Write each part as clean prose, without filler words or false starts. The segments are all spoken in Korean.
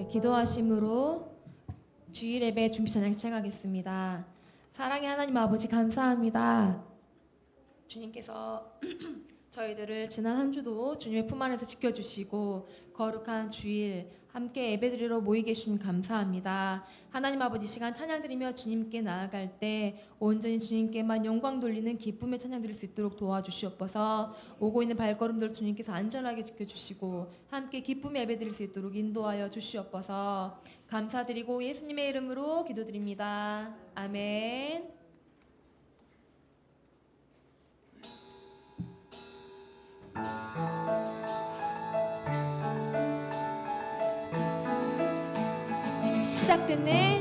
기도하심으로 주일 예배 준비 찬양 시작하겠습니다. 사랑의 하나님 아버지 감사합니다. 주님께서 저희들을 지난 한 주도 주님의 품 안에서 지켜주시고 거룩한 주일 함께 예배드리러 모이게 해주님 감사합니다. 하나님 아버지 시간 찬양 드리며 주님께 나아갈 때 온전히 주님께만 영광 돌리는 기쁨의 찬양 드릴 수 있도록 도와주시옵소서. 오고 있는 발걸음들 주님께서 안전하게 지켜주시고 함께 기쁨의 예배 드릴 수 있도록 인도하여 주시옵소서. 감사드리고 예수님의 이름으로 기도드립니다. 아멘.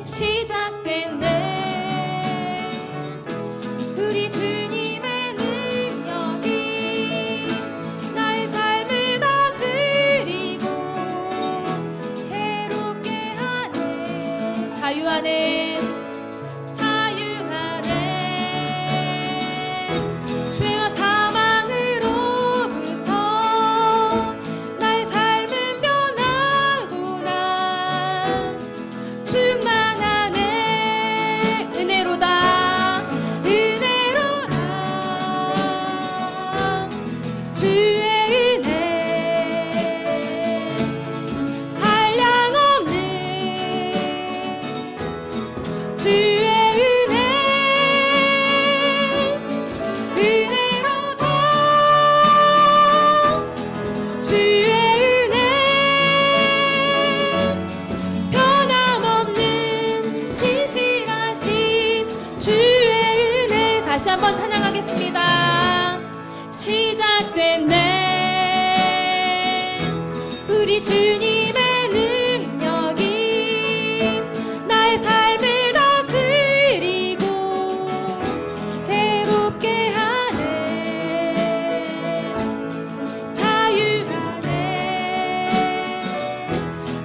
시작됐네 우리 주님의 능력이 나의 삶을 다스리고 새롭게 하네 자유하네 죄와 사망으로부터 나의 삶은 변하고 난 충만하네 은혜로다 주의 은혜 한량없는 주의 다시 한번 찬양하겠습니다. 시작됐네 우리 주님의 능력이 나의 삶을 다스리고 새롭게 하네 자유하네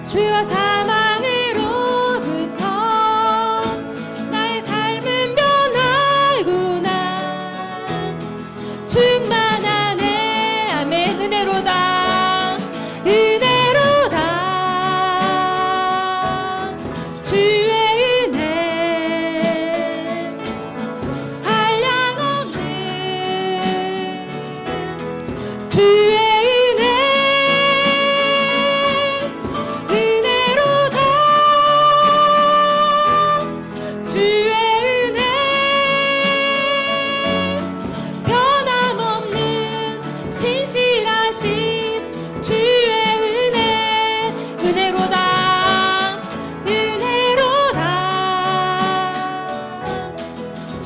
죄와 사망으로부터 나의 삶은 변하고 충만하네 아멘 은혜로다 주의 은혜 한량없는 주의 은혜로다 주의 신실하심 주의 은혜로다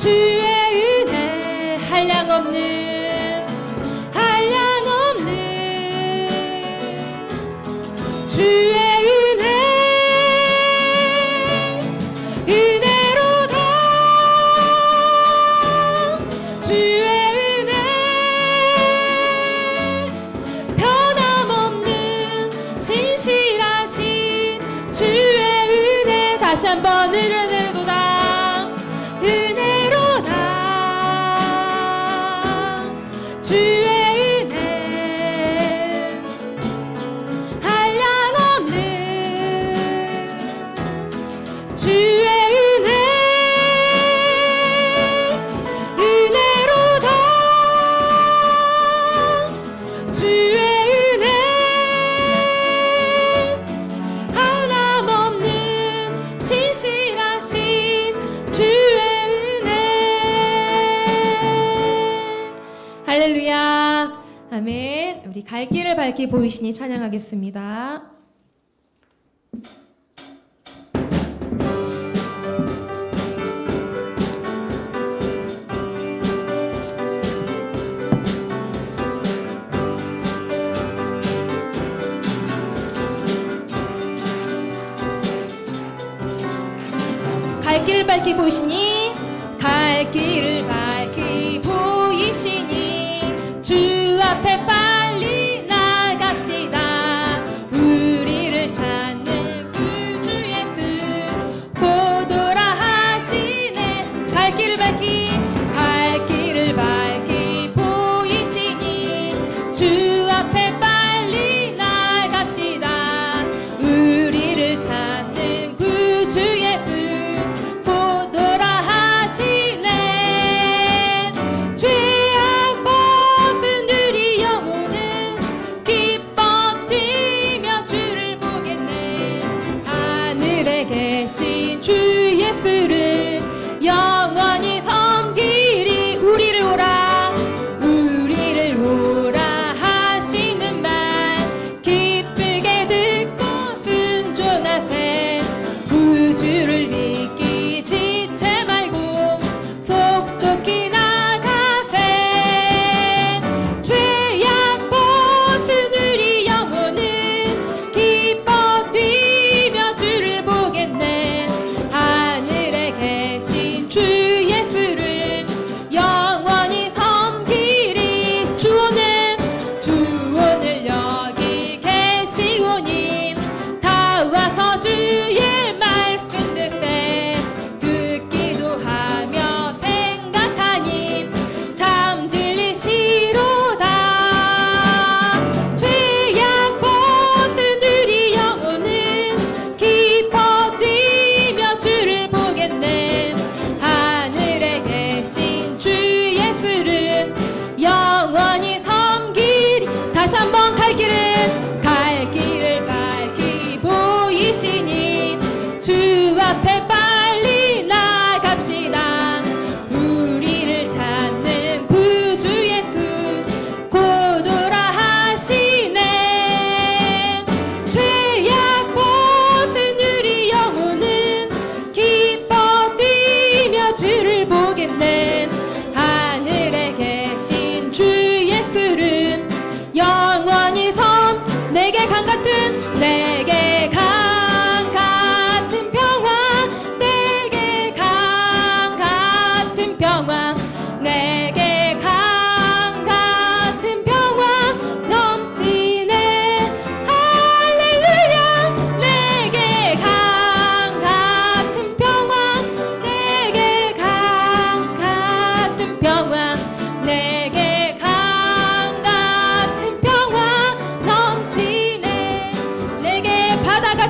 주의 은혜 한량없는 주의 은혜로다 주의 신실하신 주의 은혜 다시 한번 은혜로다 주의 은혜 한량없는 주의 은혜로다 주의 신실하신 주의 은혜 할렐루야 아멘. 우리 갈 길을 밝히 보이시니 찬양하겠습니다. 갈 길을 밝히 보이시니 갈 길을 밝히 보이시니 주 앞에 빨리 나갑시다. 우리를 찾는 구주 예수 곧 오라 하시네. 갈 길을 밝히 보이시니 주 앞에 빨리 나갑시다. 우리를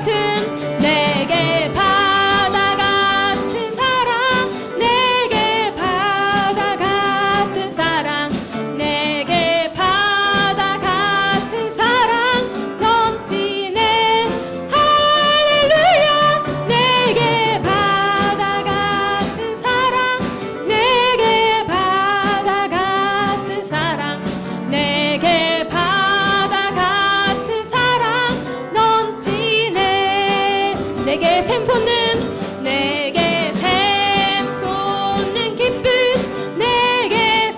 같은 내게 바다 같은 사랑 내게 바다 같은 사랑 내게 바다 같은 사랑 넘치네 할렐루야 내게 바다 같은 사랑 내게 바다 같은 사랑 내게 바다 같은 사랑 넘치네 내게 샘솟는 내게 샘솟는 기쁨 내게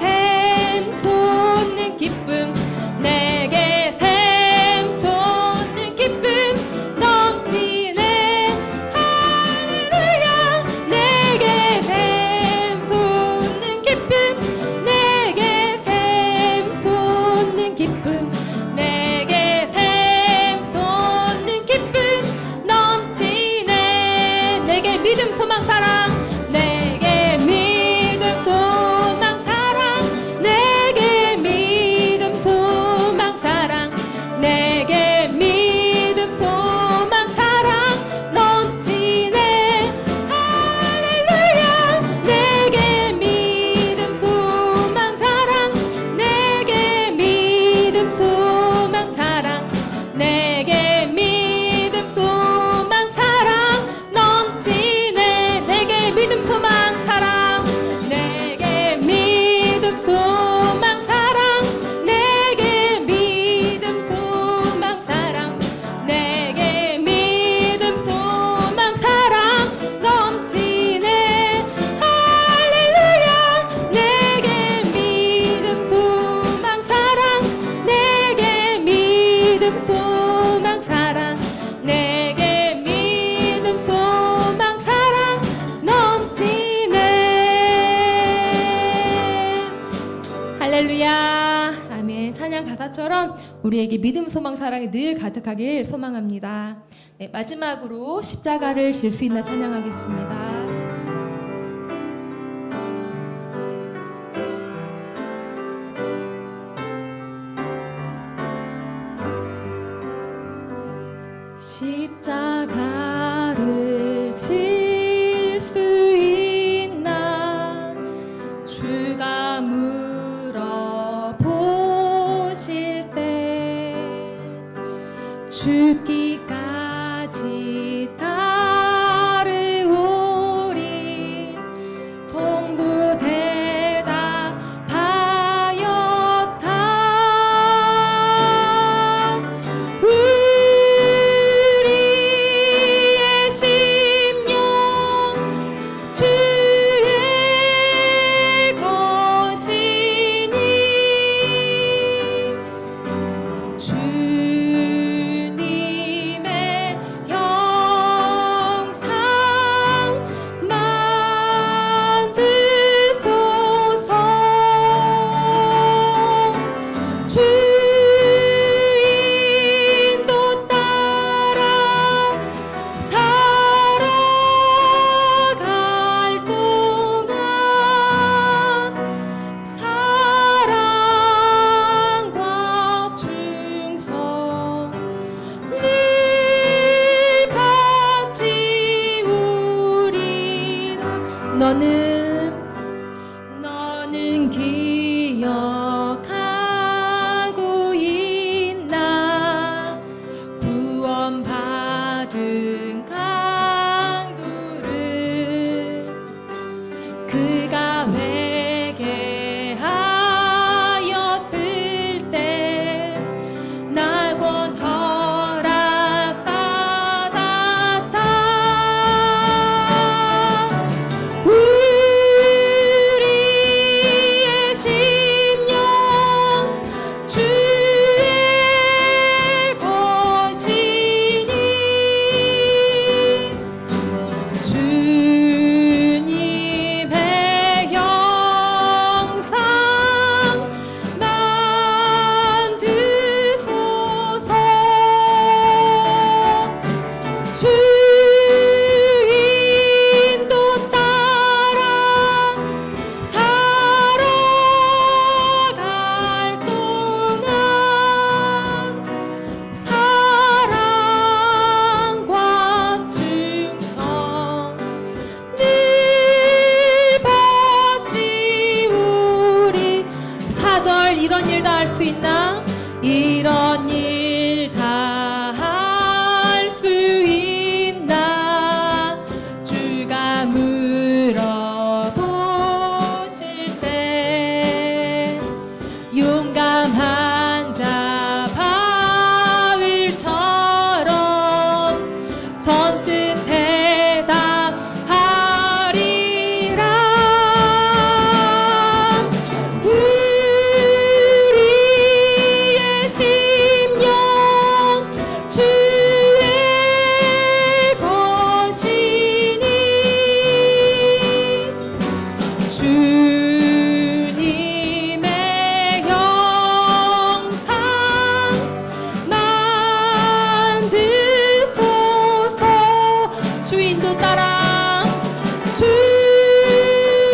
샘솟는 기쁨 내게 샘솟는 기쁨 넘치네 할렐루야 내게 샘솟는 기쁨 내게 샘솟는 기쁨 내게 샘솟는 기쁨 넘치네 내게 믿음 소망 사랑 내게 믿음 소망 사랑 내게 믿음 소망 사랑 내게 믿음 소망 사랑 넘치네 할렐루야 내게 믿음 소망 사랑 내게 믿음 소망 사랑 내게 믿음 소망 사랑 넘치네 내게 믿음 소망 사랑 내게 믿음 소망 사랑 내게 믿음 소망 사랑 내게 믿음 소망 사랑 넘치네 할렐루야 내게 믿음 소망 사랑 내게 믿음 소망 사랑 내게 믿음 소망 사랑 넘치네 할렐루야 아멘 찬양 가사처럼 우리에게 믿음 소망 사랑이 늘 가득하길 소망합니다. 네, 마지막으로 십자가를 질 수 있나 찬양하겠습니다. 십자가를 질 수 있나 주가 물어보실 때 죽기까지 따르오리 정도 대답하였다 우리의 심령 주의 것이니 주님의 주인도 따라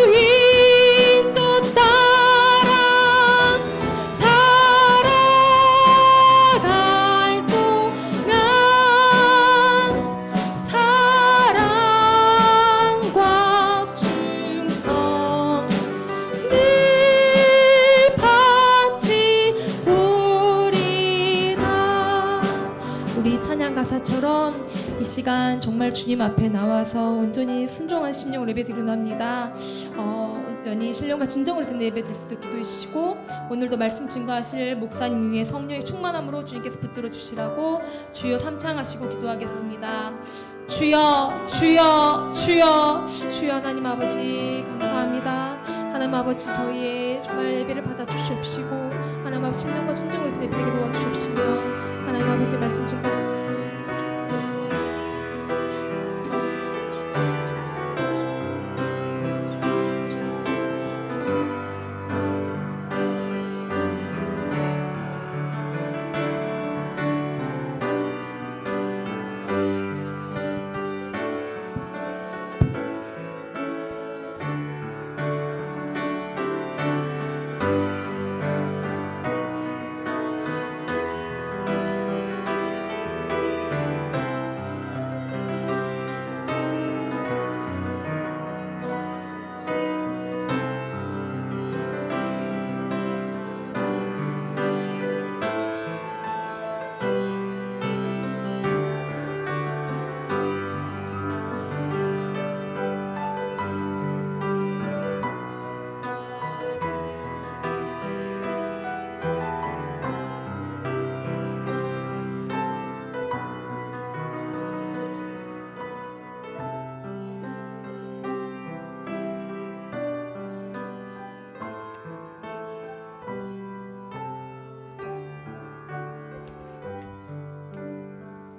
주인도 따라 살아갈 동안 사랑과 충성 늘 받지 우리다. 우리 찬양 가사처럼 이 시간 정말 주님 앞에 나와서 온전히 순종한 심령으로 예배 드리옵나이다. 온전히 신령과 진정으로 듣는 예배 드릴 수 있도록 기도해 주시고, 오늘도 말씀 증거하실 목사님 위에 성령의 충만함으로 주님께서 붙들어 주시라고 주여 삼창하시고 기도하겠습니다. 주여 주여 주여 주여. 하나님 아버지 감사합니다. 하나님 아버지 저희의 정말 예배를 받아 주시옵시고, 하나님 아버지 신령과 진정으로 듣는 예배를 도와주시옵시며, 하나님 아버지 말씀 증거하실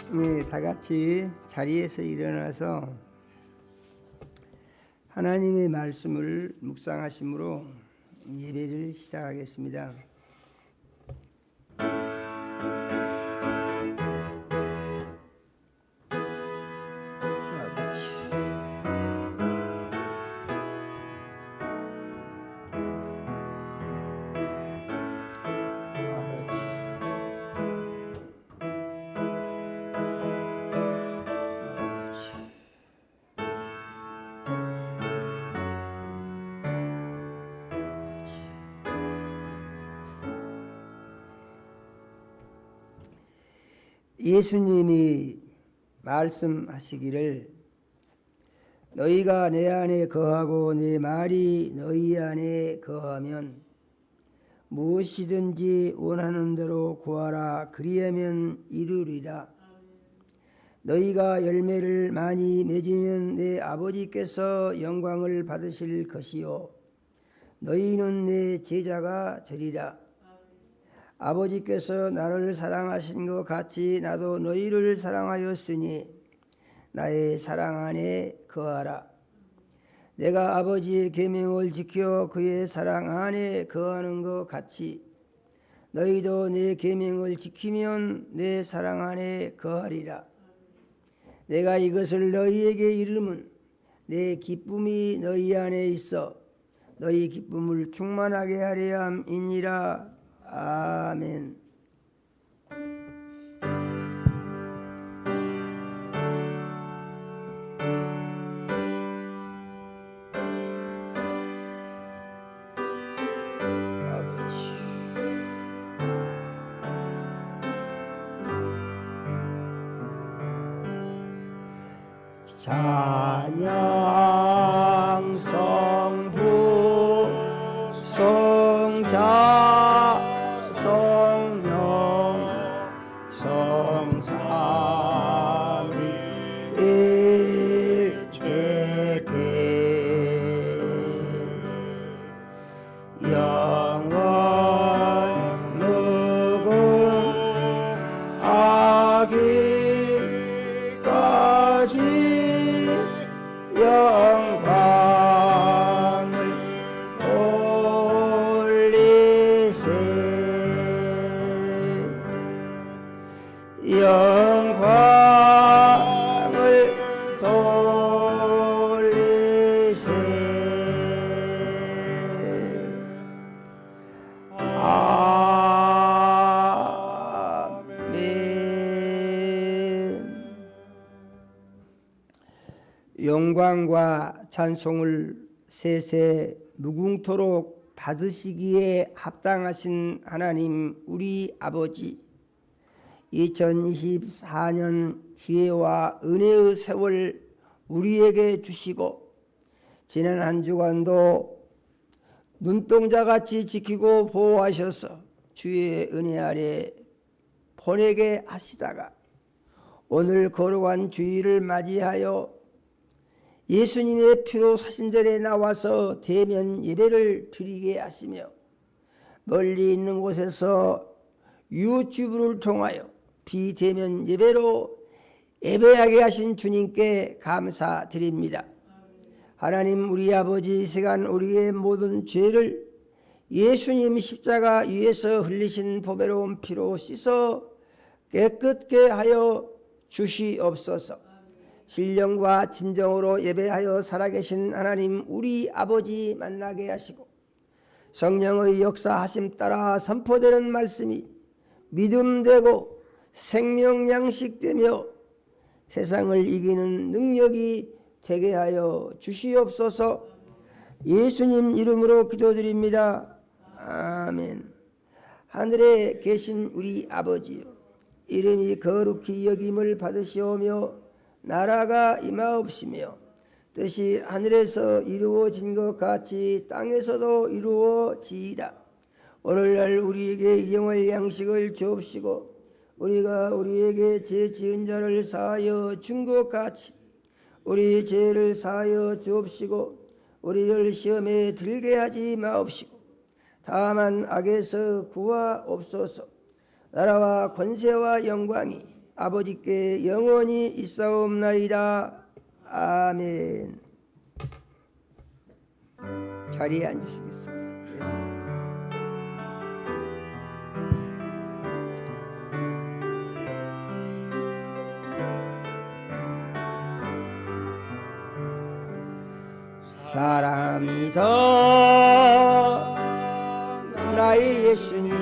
네, 다 같이 자리에서 일어나서 하나님의 말씀을 묵상하심으로 예배를 시작하겠습니다. 예수님이 말씀하시기를 너희가 내 안에 거하고 내 말이 너희 안에 거하면 무엇이든지 원하는 대로 구하라 그리하면 이루리라. 너희가 열매를 많이 맺으면 내 아버지께서 영광을 받으실 것이요 너희는 내 제자가 되리라. 아버지께서 나를 사랑하신 것 같이 나도 너희를 사랑하였으니 나의 사랑 안에 거하라. 내가 아버지의 계명을 지켜 그의 사랑 안에 거하는 것 같이 너희도 내 계명을 지키면 내 사랑 안에 거하리라. 내가 이것을 너희에게 이름은 내 기쁨이 너희 안에 있어 너희 기쁨을 충만하게 하려 함이니라. 아멘. 찬양 성부 성자 성령 성삼위일체계 영원 무궁하기까지 영광 영광과 찬송을 세세 무궁토록 받으시기에 합당하신 하나님 우리 아버지, 2024년 기회와 은혜의 세월 우리에게 주시고 지난 한 주간도 눈동자같이 지키고 보호하셔서 주의 은혜 아래 보내게 하시다가 오늘 거룩한 주일을 맞이하여 예수님의 피로 사신전에 나와서 대면 예배를 드리게 하시며 멀리 있는 곳에서 유튜브를 통하여 비대면 예배로 예배하게 하신 주님께 감사드립니다. 하나님 우리 아버지, 이 시간 우리의 모든 죄를 예수님 십자가 위에서 흘리신 보배로운 피로 씻어 깨끗게 하여 주시옵소서. 신령과 진정으로 예배하여 살아계신 하나님 우리 아버지 만나게 하시고 성령의 역사하심 따라 선포되는 말씀이 믿음되고 생명양식되며 세상을 이기는 능력이 되게 하여 주시옵소서. 예수님 이름으로 기도드립니다. 아멘. 하늘에 계신 우리 아버지요, 이름이 거룩히 여김을 받으시오며 나라가 임하옵시며 뜻이 하늘에서 이루어진 것 같이 땅에서도 이루어지이다. 오늘날 우리에게 일용할 양식을 주옵시고 우리가 우리에게 죄 지은 자를 사하여 준 것 같이 우리 죄를 사하여 주옵시고 우리를 시험에 들게 하지 마옵시고 다만 악에서 구하옵소서. 나라와 권세와 영광이 아버지께 영원히 있사옵나이다. 아멘. 자리에 앉으시겠습니다. 사랑합니다 나의 예수님,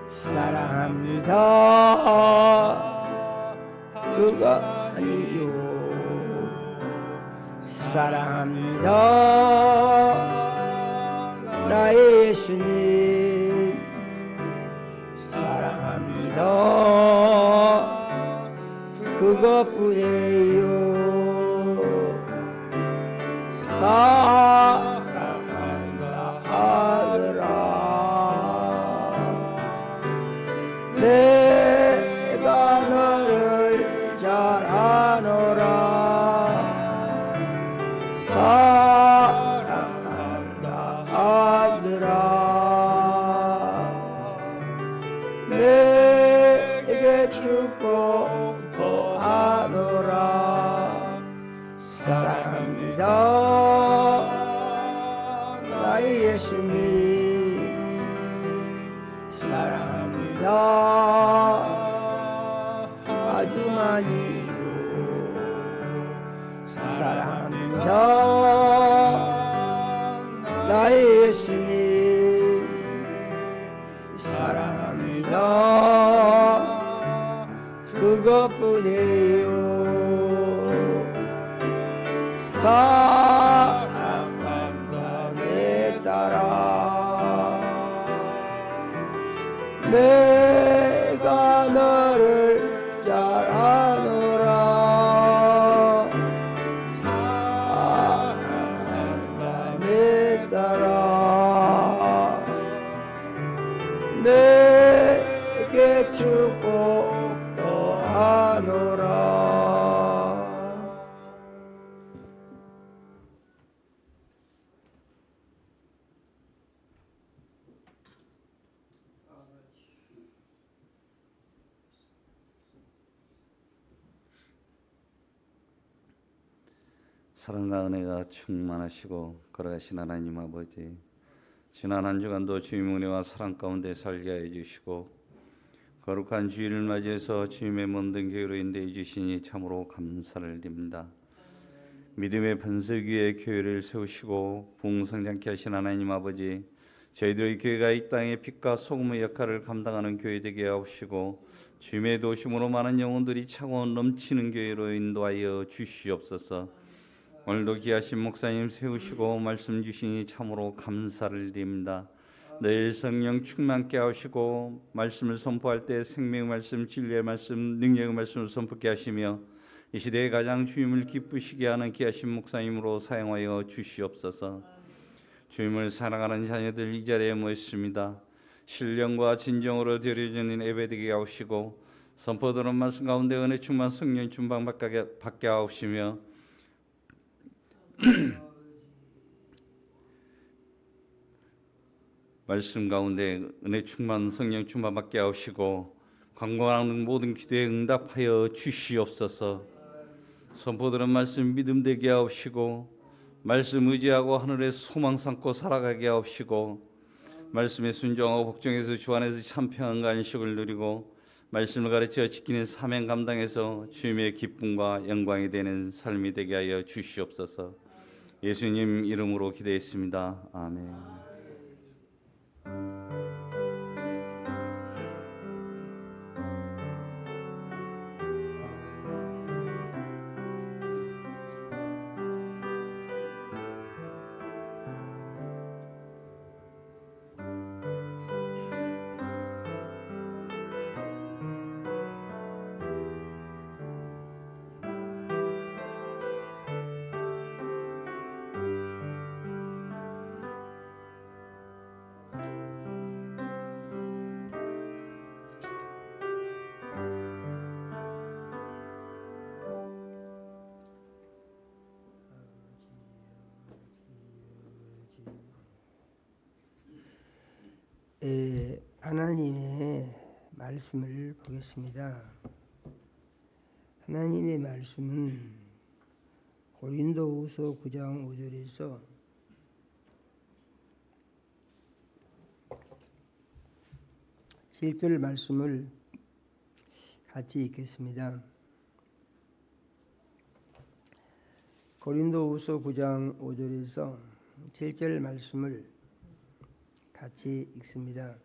사랑합니다 그가 아니요. 사랑합니다 나의 예수님, 사랑합니다 그것뿐이에요. 사랑한다 아들아, 내가 너를 잘 아노라. 사랑한다 아들아, 내게 축복도 하노라. 사랑합니다 나의 예수님, 사랑합니다 아주 많이요. 사랑합니다 나의 예수님, 사랑합니다 그것뿐이에요. 사랑한다 내 딸아, 내가 너를 잘 아노라. 사랑한다 내 딸아, 내게 축복도 하노라. 사랑과 은혜가 충만하시고 걸어가신 하나님 아버지, 지난 한 주간도 주님의 은혜와 사랑 가운데 살게 하여 주시고 거룩한 주일을 맞이해서 주님의 모든 교회로 인도해 주시니 참으로 감사를 드립니다. 믿음의 반석 위에 교회를 세우시고 부흥성장케 하신 하나님 아버지, 저희들의 교회가 이 땅의 빛과 소금의 역할을 감당하는 교회 되게 하옵시고 주님의 도심으로 많은 영혼들이 차고 넘치는 교회로 인도하여 주시옵소서. 오늘도 귀하신 목사님 세우시고 말씀 주시니 참으로 감사를 드립니다. 내일 성령 충만케 하시고 말씀을 선포할 때 생명의 말씀, 진리의 말씀, 능력의 말씀을 선포케 하시며 이 시대에 가장 주님을 기쁘시게 하는 귀하신 목사님으로 사용하여 주시옵소서. 주님을 사랑하는 자녀들 이 자리에 모였습니다. 신령과 진정으로 드려지는 예배되게 하옵시고 선포되는 말씀 가운데 은혜 충만 성령 충만 받게 하옵시며 말씀 가운데 은혜 충만 성령 충만 받게 하옵시고 간구하는 모든 기도에 응답하여 주시옵소서. 선포되는 말씀 믿음 되게 하옵시고 말씀 의지하고 하늘에 소망 삼고 살아가게 하옵시고 말씀에 순종하고 복종해서 주 안에서 참 평안과 안식을 누리고 말씀을 가르쳐 지키는 사명 감당해서 주님의 기쁨과 영광이 되는 삶이 되게 하여 주시옵소서. 예수님 이름으로 기도했습니다. 아멘. 하나님의 말씀을 보겠습니다. 하나님의 말씀은 고린도후서 9장 5절에서 7절 말씀을 같이 읽겠습니다. 고린도후서 9장 5절에서 7절 말씀을 같이 읽습니다.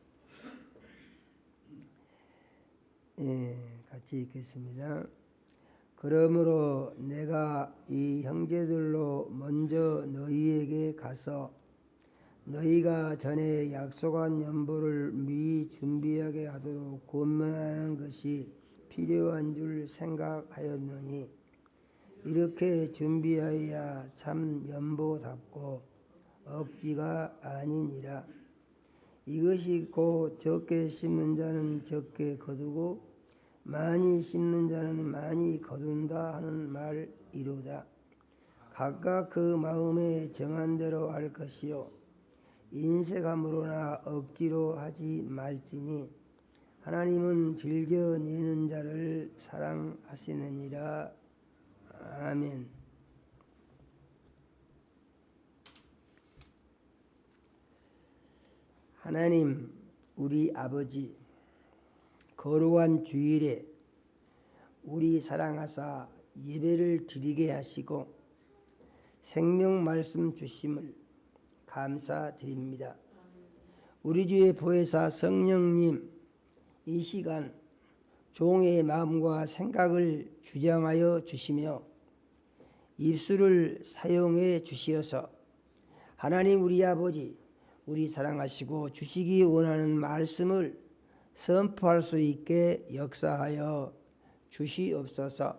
같이 읽겠습니다. 그러므로 내가 이 형제들로 먼저 너희에게 가서 너희가 전에 약속한 연보를 미리 준비하게 하도록 권면하는 것이 필요한 줄 생각하였노니 이렇게 준비하여야 참 연보답고 억지가 아니니라. 이것이 곧 적게 심는 자는 적게 거두고 많이 심는 자는 많이 거둔다 하는 말이로다. 각각 그 마음에 정한 대로 할 것이요 인색함으로나 억지로 하지 말지니 하나님은 즐겨내는 자를 사랑하시느니라. 아멘. 하나님 우리 아버지, 거룩한 주일에 우리 사랑하사 예배를 드리게 하시고 생명 말씀 주심을 감사드립니다. 우리 주의 보혜사 성령님, 이 시간 종의 마음과 생각을 주장하여 주시며 입술을 사용해 주시어서 하나님 우리 아버지, 우리 사랑하시고 주시기 원하는 말씀을 선포할 수 있게 역사하여 주시옵소서.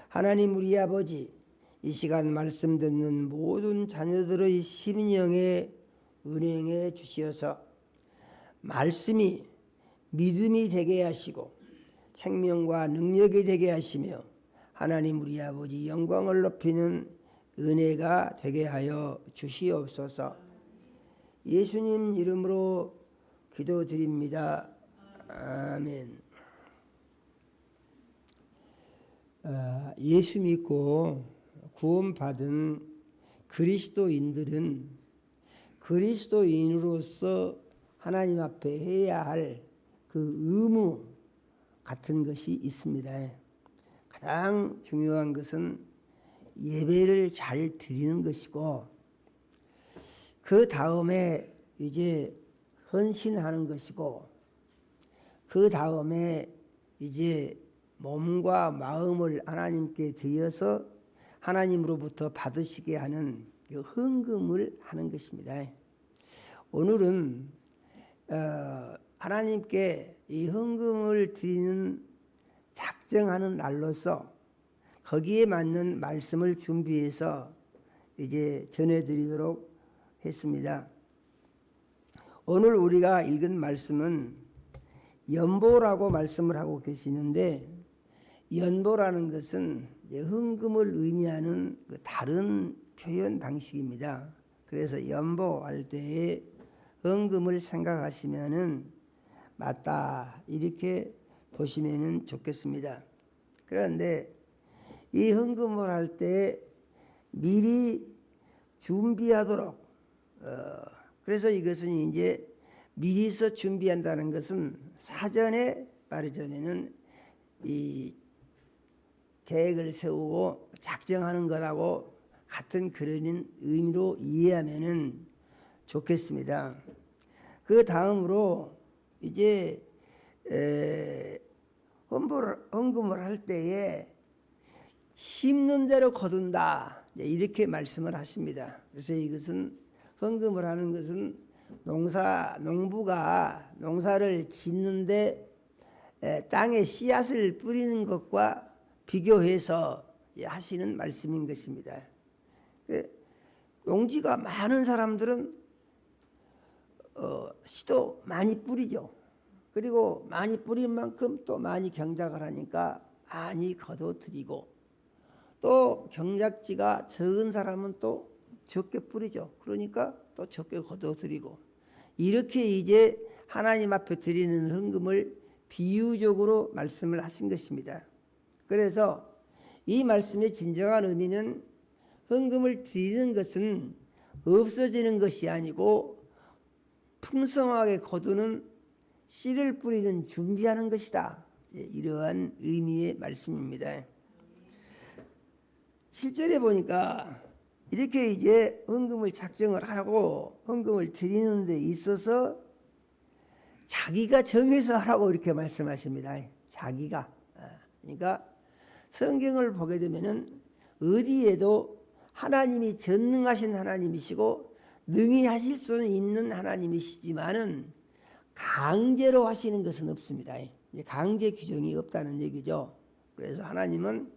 하나님 우리 아버지, 이 시간 말씀 듣는 모든 자녀들의 심령에 은행해 주시어서 말씀이 믿음이 되게 하시고 생명과 능력이 되게 하시며 하나님 우리 아버지 영광을 높이는 은혜가 되게 하여 주시옵소서. 예수님 이름으로 기도드립니다. 아멘. 예수 믿고 구원받은 그리스도인들은 그리스도인으로서 하나님 앞에 해야 할 그 의무 같은 것이 있습니다. 가장 중요한 것은 예배를 잘 드리는 것이고 그 다음에 이제 헌신하는 것이고 그 다음에 이제 몸과 마음을 하나님께 드려서 하나님으로부터 받으시게 하는 그 헌금을 하는 것입니다. 오늘은 하나님께 이 헌금을 드리는 작정하는 날로서 거기에 맞는 말씀을 준비해서 이제 전해드리도록 했습니다. 오늘 우리가 읽은 말씀은 연보라고 말씀을 하고 계시는데, 연보라는 것은 이제 헌금을 의미하는 그 다른 표현 방식입니다. 그래서 연보할 때에 헌금을 생각하시면은 맞다 이렇게 보시면은 좋겠습니다. 그런데 이 헌금을 할 때 미리 준비하도록 그래서 이것은 이제 미리서 준비한다는 것은 사전에 말하자면은 이 계획을 세우고 작정하는 것하고 같은 그런 의미로 이해하면은 좋겠습니다. 그 다음으로 이제 헌금을 할 때에 심는 대로 거둔다 이렇게 말씀을 하십니다. 그래서 이것은 헌금을 하는 것은 농부가 농사를 짓는데 땅에 씨앗을 뿌리는 것과 비교해서 하시는 말씀인 것입니다. 농지가 많은 사람들은 씨도 많이 뿌리죠. 그리고 많이 뿌린 만큼 또 많이 경작을 하니까 많이 거둬들이고, 또 경작지가 적은 사람은 또 적게 뿌리죠. 그러니까 또 적게 거둬들이고, 이렇게 이제 하나님 앞에 드리는 헌금을 비유적으로 말씀을 하신 것입니다. 그래서 이 말씀의 진정한 의미는 헌금을 드리는 것은 없어지는 것이 아니고 풍성하게 거두는 씨를 뿌리는 준비하는 것이다. 이러한 의미의 말씀입니다. 7절에 보니까 이렇게 이제 헌금을 작정을 하고 헌금을 드리는 데 있어서 자기가 정해서 하라고 이렇게 말씀하십니다. 자기가. 그러니까 성경을 보게 되면은 어디에도 하나님이 전능하신 하나님이시고 능히 하실 수는 있는 하나님이시지만은 강제로 하시는 것은 없습니다. 강제 규정이 없다는 얘기죠. 그래서 하나님은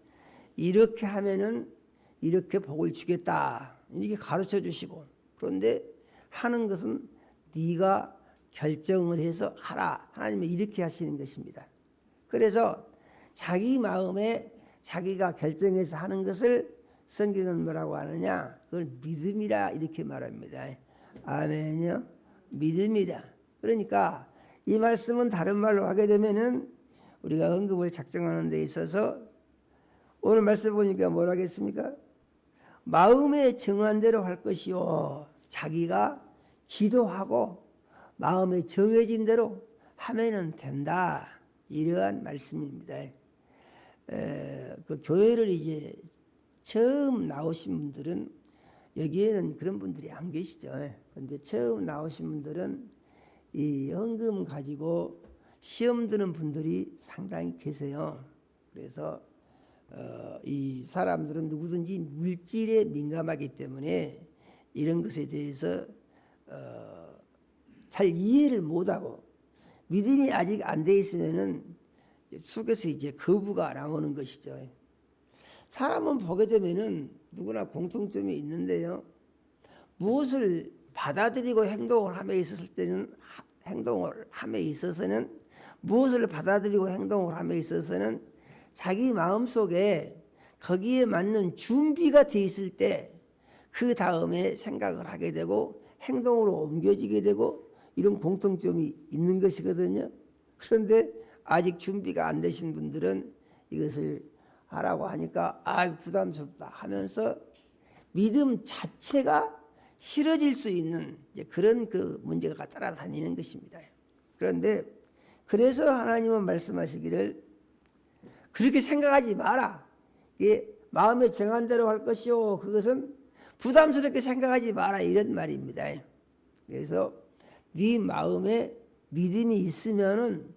이렇게 하면은 이렇게 복을 주겠다 이렇게 가르쳐 주시고, 그런데 하는 것은 네가 결정을 해서 하라, 하나님은 이렇게 하시는 것입니다. 그래서 자기 마음에 자기가 결정해서 하는 것을 성경은 뭐라고 하느냐, 그걸 믿음이라 이렇게 말합니다. 아멘이요, 믿음이다. 그러니까 이 말씀은 다른 말로 하게 되면은 우리가 헌금을 작정하는 데 있어서 오늘 말씀 보니까 뭐라 하겠습니까? 마음에 정한 대로 할 것이요, 자기가 기도하고 마음에 정해진 대로 하면은 된다, 이러한 말씀입니다. 그 교회를 이제 처음 나오신 분들은, 여기에는 그런 분들이 안 계시죠. 그런데 처음 나오신 분들은 이 헌금 가지고 시험 드는 분들이 상당히 계세요. 그래서 이 사람들은 누구든지 물질에 민감하기 때문에 이런 것에 대해서 잘 이해를 못하고 믿음이 아직 안 돼 있으면은 속에서 이제 거부가 나오는 것이죠. 사람은 보게 되면은 누구나 공통점이 있는데요, 무엇을 받아들이고 행동을 함에 있었을 때는 무엇을 받아들이고 행동을 함에 있어서는 자기 마음속에 거기에 맞는 준비가 돼 있을 때 그 다음에 생각을 하게 되고 행동으로 옮겨지게 되고, 이런 공통점이 있는 것이거든요. 그런데 아직 준비가 안 되신 분들은 이것을 하라고 하니까 부담스럽다 하면서 믿음 자체가 싫어질 수 있는 그런 그 문제가 따라다니는 것입니다. 그런데 그래서 하나님은 말씀하시기를 그렇게 생각하지 마라. 마음에 정한 대로 할 것이요, 그것은 부담스럽게 생각하지 마라, 이런 말입니다. 그래서 네 마음에 믿음이 있으면은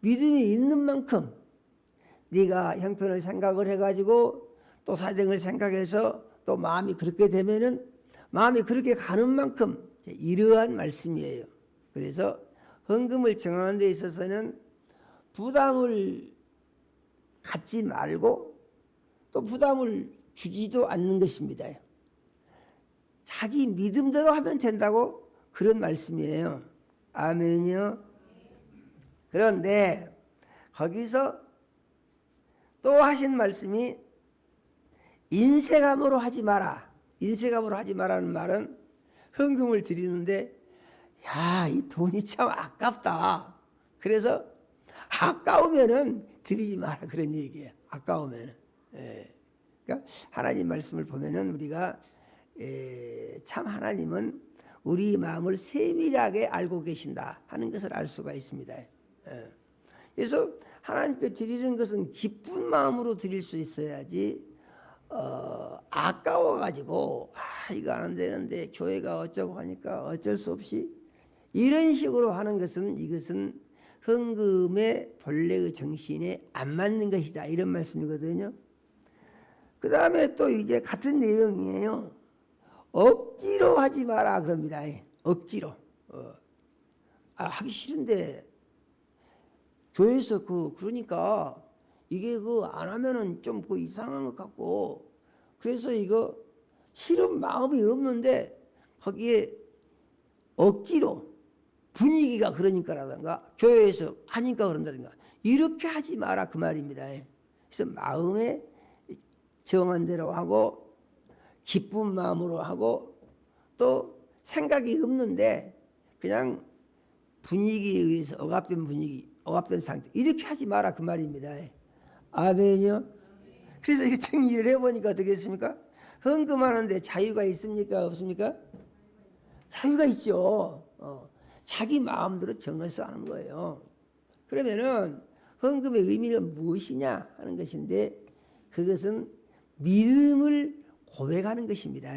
믿음이 있는 만큼 네가 형편을 생각을 해가지고 또 사정을 생각해서 또 마음이 그렇게 되면은 마음이 그렇게 가는 만큼 이러한 말씀이에요. 그래서 헌금을 정하는 데 있어서는 부담을 갖지 말고 또 부담을 주지도 않는 것입니다. 자기 믿음대로 하면 된다고 그런 말씀이에요. 아멘이요. 그런데 거기서 또 하신 말씀이 인색함으로 하지 마라. 인색함으로 하지 마라는 말은 헌금을 드리는데 야, 이 돈이 참 아깝다. 그래서 아까우면은 드리지 마라 그런 얘기예요. 아까우면은. 예. 그러니까 하나님 말씀을 보면은 우리가 참 하나님은 우리 마음을 세밀하게 알고 계신다 하는 것을 알 수가 있습니다. 예. 그래서 하나님께 드리는 것은 기쁜 마음으로 드릴 수 있어야지 아까워가지고 이거 안 되는데 교회가 어쩌고 하니까 어쩔 수 없이 이런 식으로 하는 것은 이것은 헌금의 본래의 정신에 안 맞는 것이다 이런 말씀이거든요. 그 다음에 또 이제 같은 내용이에요. 억지로 하지 마라 그럽니다. 억지로. 하기 싫은데 교회에서 그러니까 이게 안 하면은 좀 이상한 것 같고 그래서 이거 싫은 마음이 없는데 거기에 억지로 분위기가 그러니까라든가 교회에서 하니까 그런다든가 이렇게 하지 마라 그 말입니다. 그래서 마음에 정한 대로 하고 기쁜 마음으로 하고 또 생각이 없는데 그냥 분위기에 의해서 억압된 분위기 억압된 상태 이렇게 하지 마라 그 말입니다. 아멘이요. 그래서 이게 정리를 해보니까 어떻겠습니까? 헌금하는데 자유가 있습니까 없습니까? 자유가 있죠. 자기 마음대로 정해서 하는 거예요. 그러면은 헌금의 의미는 무엇이냐 하는 것인데 그것은 믿음을 고백하는 것입니다.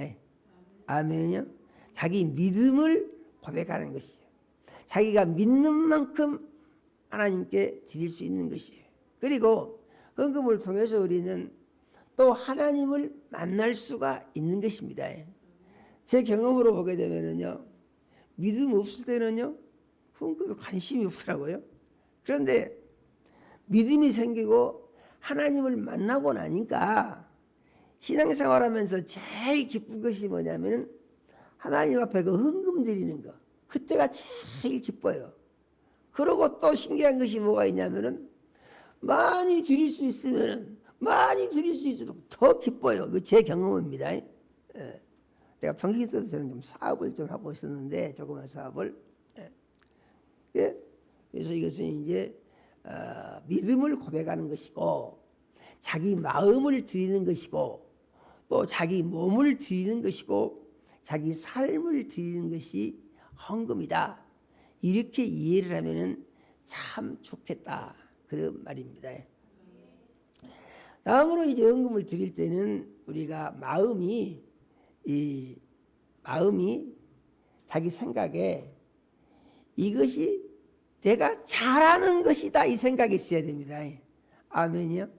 아멘이요. 자기 믿음을 고백하는 것이에요. 자기가 믿는 만큼 하나님께 드릴 수 있는 것이에요. 그리고 헌금을 통해서 우리는 또 하나님을 만날 수가 있는 것입니다. 제 경험으로 보게 되면은요, 믿음 없을 때는요, 헌금에 관심이 없더라고요. 그런데 믿음이 생기고 하나님을 만나고 나니까 신앙생활하면서 제일 기쁜 것이 뭐냐면 하나님 앞에 그 헌금 드리는 거. 그때가 제일 기뻐요. 그리고 또 신기한 것이 뭐가 있냐면은 많이 드릴 수 있으면은 많이 드릴 수 있어도 더 기뻐요. 그 제 경험입니다. 내가 평균 때도 저는 좀 사업을 좀 하고 있었는데 조그만 사업을. 그래서 이것은 이제 믿음을 고백하는 것이고 자기 마음을 드리는 것이고 또 자기 몸을 드리는 것이고 자기 삶을 드리는 것이 헌금이다. 이렇게 이해를 하면은 참 좋겠다. 그런 말입니다. 다음으로 이제 헌금을 드릴 때는 우리가 마음이 자기 생각에 이것이 내가 잘하는 것이다 이 생각이 있어야 됩니다. 아멘이요.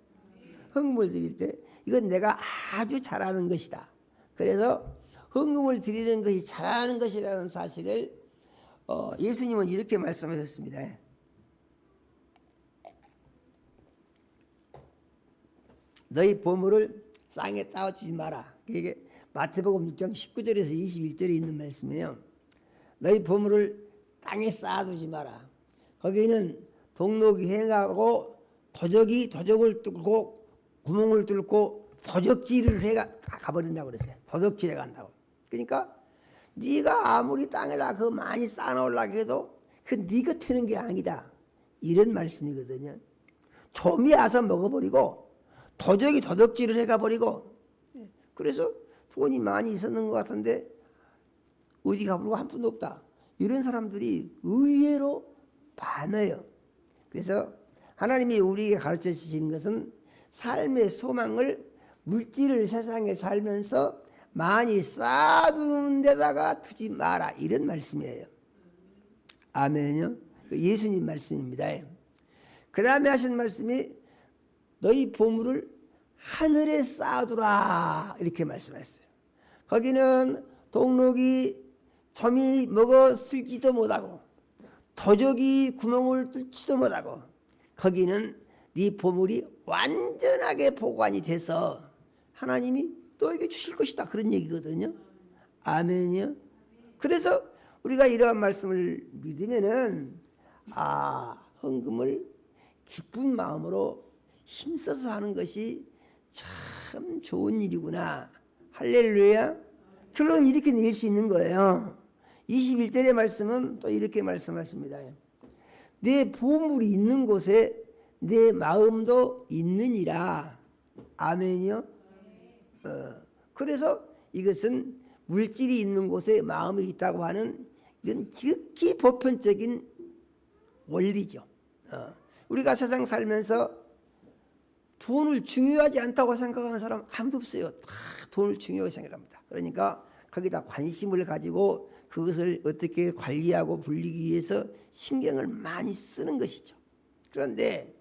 헌금을 드릴 때 이건 내가 아주 잘하는 것이다. 그래서 헌금을 드리는 것이 잘하는 것이라는 사실을 예수님은 이렇게 말씀하셨습니다. 너희 보물을 땅에 따지지 마라. 이게 마태복음 6장 19절에서 21절에 있는 말씀이에요. 너희 보물을 땅에 쌓아두지 마라. 거기는 동록이 행하고 도적이 도적을 뚫고 구멍을 뚫고 도적질을 해가 가버린다고 그랬어요. 도적질해 간다고. 그러니까 네가 아무리 땅에다 그 많이 쌓아놓으려고 해도 그 네가 트는 게 아니다. 이런 말씀이거든요. 좀이 와서 먹어버리고 도적이 도적질을 해가버리고 그래서 돈이 많이 있었는 것 같은데 어디 가보고 한 푼도 없다. 이런 사람들이 의외로 많아요. 그래서 하나님이 우리에게 가르쳐 주시는 것은 삶의 소망을 물질을 세상에 살면서 많이 쌓아두는 데다가 두지 마라. 이런 말씀이에요. 아멘요. 예수님 말씀입니다. 그 다음에 하신 말씀이 너희 보물을 하늘에 쌓아두라 이렇게 말씀하셨어요. 거기는 동록이 점이 먹어 쓸지도 못하고 도적이 구멍을 뚫지도 못하고 거기는 네 보물이 완전하게 보관이 돼서 하나님이 너에게 주실 것이다 그런 얘기거든요. 아멘이요. 그래서 우리가 이러한 말씀을 믿으면은 헌금을 기쁜 마음으로 힘써서 하는 것이 참 좋은 일이구나. 할렐루야. 결론 이렇게 낼 수 있는 거예요. 21절의 말씀은 또 이렇게 말씀하십니다. 내 보물이 있는 곳에 내 마음도 있느니라. 아멘이요. 그래서 이것은 물질이 있는 곳에 마음이 있다고 하는 이건 지극히 보편적인 원리죠. 우리가 세상 살면서 돈을 중요하지 않다고 생각하는 사람 아무도 없어요. 다 돈을 중요하게 생각합니다. 그러니까 거기다 관심을 가지고 그것을 어떻게 관리하고 불리기 위해서 신경을 많이 쓰는 것이죠. 그런데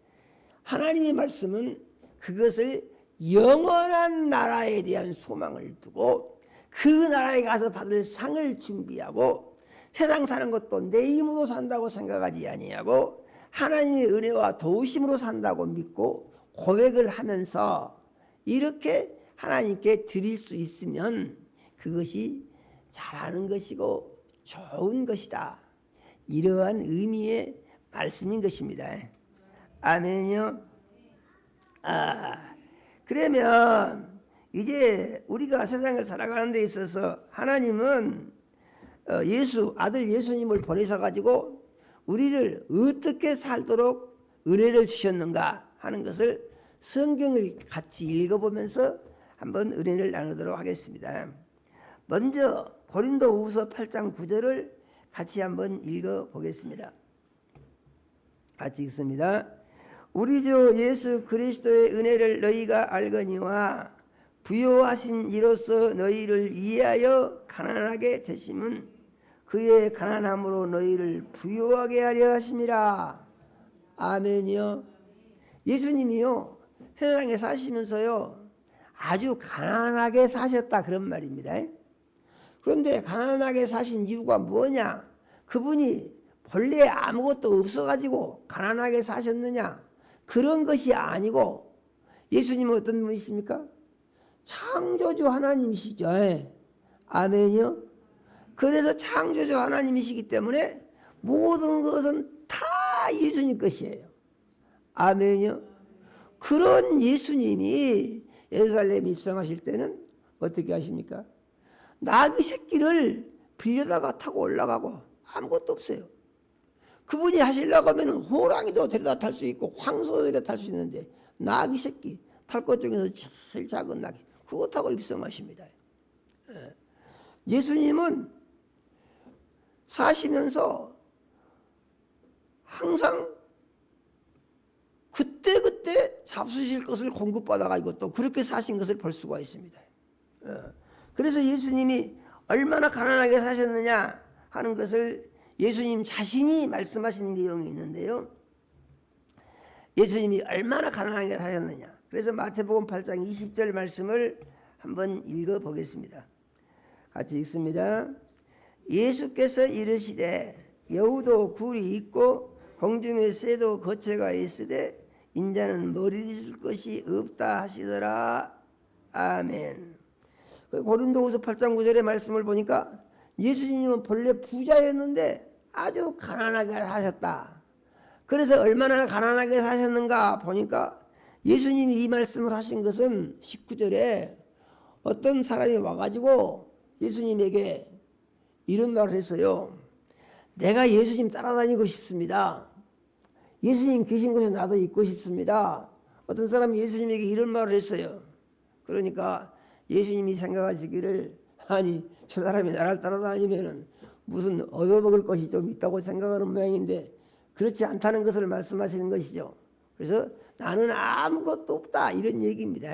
하나님의 말씀은 그것을 영원한 나라에 대한 소망을 두고 그 나라에 가서 받을 상을 준비하고 세상 사는 것도 내 힘으로 산다고 생각하지 아니하고 하나님의 은혜와 도우심으로 산다고 믿고 고백을 하면서 이렇게 하나님께 드릴 수 있으면 그것이 잘하는 것이고 좋은 것이다. 이러한 의미의 말씀인 것입니다. 아멘요. 그러면 이제 우리가 세상을 살아가는 데 있어서 하나님은 아들 예수님을 보내셔 가지고 우리를 어떻게 살도록 은혜를 주셨는가 하는 것을 성경을 같이 읽어보면서 한번 은혜를 나누도록 하겠습니다. 먼저 고린도후서 8장 9절을 같이 한번 읽어보겠습니다. 같이 읽습니다. 우리 주 예수 그리스도의 은혜를 너희가 알거니와 부요하신 이로써 너희를 이해하여 가난하게 되심은 그의 가난함으로 너희를 부요하게 하려 하심이라. 아멘이요. 예수님이요 세상에 사시면서요 아주 가난하게 사셨다 그런 말입니다. 그런데 가난하게 사신 이유가 뭐냐? 그분이 본래 아무것도 없어가지고 가난하게 사셨느냐? 그런 것이 아니고 예수님은 어떤 분이십니까? 창조주 하나님이시죠. 아멘이요. 그래서 창조주 하나님이시기 때문에 모든 것은 다 예수님 것이에요. 아멘이요. 그런 예수님이 예루살렘 입성하실 때는 어떻게 하십니까? 나귀 새끼를 빌려다가 타고 올라가고 아무것도 없어요. 그분이 하시려고 하면 호랑이도 데려다 탈 수 있고 황소도 데려다 탈 수 있는데 나귀 새끼 탈 것 중에서 제일 작은 나귀 그거 타고 입성하십니다. 예수님은 사시면서 항상 그때그때 잡수실 것을 공급받아가지고 또 그렇게 사신 것을 볼 수가 있습니다. 그래서 예수님이 얼마나 가난하게 사셨느냐 하는 것을 예수님 자신이 말씀하신 내용이 있는데요. 예수님이 얼마나 가난하게 사셨느냐. 그래서 마태복음 8장 20절 말씀을 한번 읽어보겠습니다. 같이 읽습니다. 예수께서 이르시되 여우도 굴이 있고 공중에 새도 거처가 있으되 인자는 머리 줄 것이 없다 하시더라. 아멘. 고린도후서 8장 9절의 말씀을 보니까 예수님은 본래 부자였는데 아주 가난하게 사셨다. 그래서 얼마나 가난하게 사셨는가 보니까 예수님이 이 말씀을 하신 것은 19절에 어떤 사람이 와가지고 예수님에게 이런 말을 했어요. 내가 예수님 따라다니고 싶습니다. 예수님 계신 곳에 나도 있고 싶습니다. 어떤 사람이 예수님에게 이런 말을 했어요. 그러니까 예수님이 생각하시기를 아니 저 사람이 나를 따라다니면은 무슨 얻어먹을 것이 좀 있다고 생각하는 모양인데 그렇지 않다는 것을 말씀하시는 것이죠. 그래서 나는 아무것도 없다 이런 얘기입니다.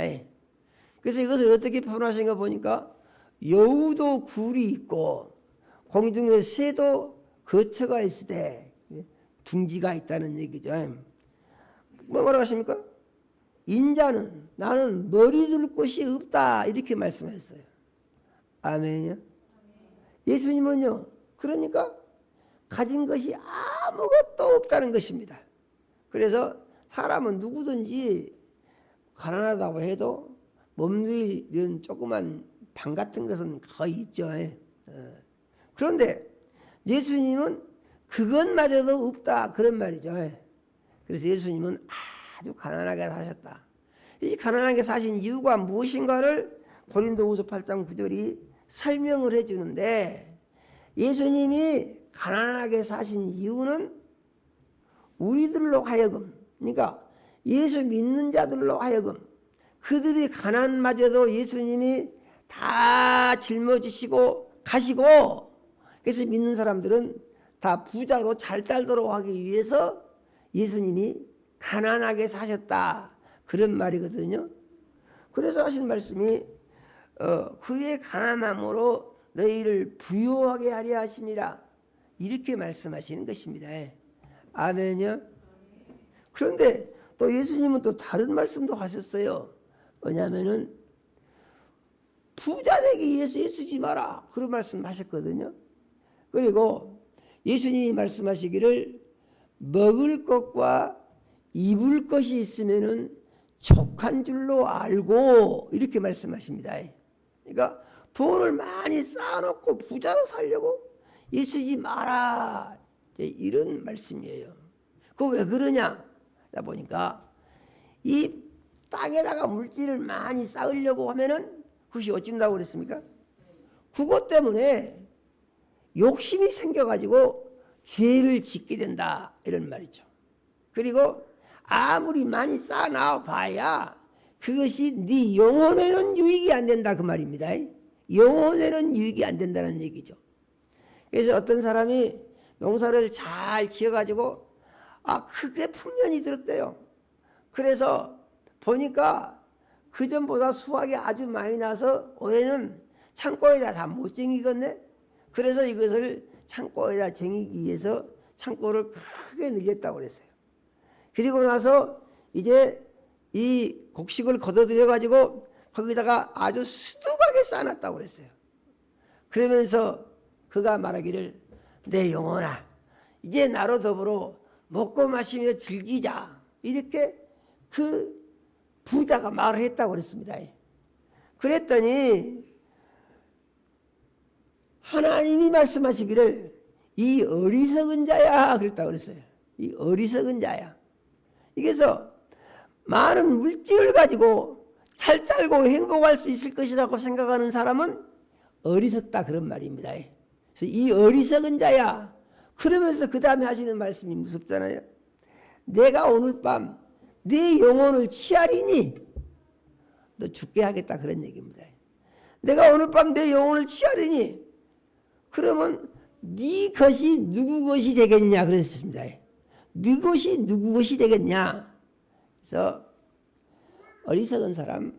그래서 이것을 어떻게 표현하신가 보니까 여우도 굴이 있고 공중에 새도 거처가 있으되 둥지가 있다는 얘기죠. 뭐라고 하십니까? 인자는 나는 머리 둘 곳이 없다 이렇게 말씀하셨어요. 아멘이요. 예수님은요, 그러니까 가진 것이 아무것도 없다는 것입니다. 그래서 사람은 누구든지 가난하다고 해도 몸뚱이 이런 조그만 방 같은 것은 거의 있죠. 그런데 예수님은 그것마저도 없다 그런 말이죠. 그래서 예수님은 아주 가난하게 사셨다. 이 가난하게 사신 이유가 무엇인가를 고린도후서 8장 9절이 설명을 해주는데, 예수님이 가난하게 사신 이유는 우리들로 하여금, 그러니까 예수 믿는 자들로 하여금 그들의 가난마저도 예수님이 다 짊어지시고 가시고, 그래서 믿는 사람들은 다 부자로 잘 살도록 하기 위해서 예수님이 가난하게 사셨다 그런 말이거든요. 그래서 하신 말씀이 그의 가난함으로 너희를 부유하게 하려 하심이라 이렇게 말씀하시는 것입니다. 아멘요. 그런데 또 예수님은 또 다른 말씀도 하셨어요. 뭐냐면은 부자 되기 위해서 애쓰지 마라 그런 말씀하셨거든요. 그리고 예수님이 말씀하시기를 먹을 것과 입을 것이 있으면은 족한 줄로 알고 이렇게 말씀하십니다. 그러니까 돈을 많이 쌓아놓고 부자로 살려고 애쓰지 마라 이런 말씀이에요. 그거 왜 그러냐 보니까 이 땅에다가 물질을 많이 쌓으려고 하면은 그것이 어쩐다고 그랬습니까? 그것 때문에 욕심이 생겨가지고 죄를 짓게 된다 이런 말이죠. 그리고 아무리 많이 쌓아놔 봐야 그것이 네 영혼에는 유익이 안 된다 그 말입니다. 영혼에는 유익이 안 된다는 얘기죠. 그래서 어떤 사람이 농사를 잘 지어가지고 크게 풍년이 들었대요. 그래서 보니까 그전보다 수확이 아주 많이 나서 올해는 창고에다 다 못 쟁이겠네. 그래서 이것을 창고에다 쟁이기 위해서 창고를 크게 늘렸다고 그랬어요. 그리고 나서 이제 이 곡식을 걷어들여 가지고 거기다가 아주 수두하게 쌓아놨다고 그랬어요. 그러면서 그가 말하기를 내 영혼아 이제 나로 더불어 먹고 마시며 즐기자 이렇게 그 부자가 말을 했다고 그랬습니다. 그랬더니 하나님이 말씀하시기를 이 어리석은 자야 그랬다고 그랬어요. 이 어리석은 자야. 그래서 많은 물질을 가지고 잘 살고 행복할 수 있을 것이라고 생각하는 사람은 어리석다 그런 말입니다. 그래서 이 어리석은 자야. 그러면서 그 다음에 하시는 말씀이 무섭잖아요. 내가 오늘 밤 네 영혼을 취하리니 너 죽게 하겠다 그런 얘기입니다. 내가 오늘 밤 내 영혼을 취하리니 그러면 네 것이 누구 것이 되겠냐 그랬습니다. 네 것이 누구 것이 되겠냐. 그래서 어리석은 사람,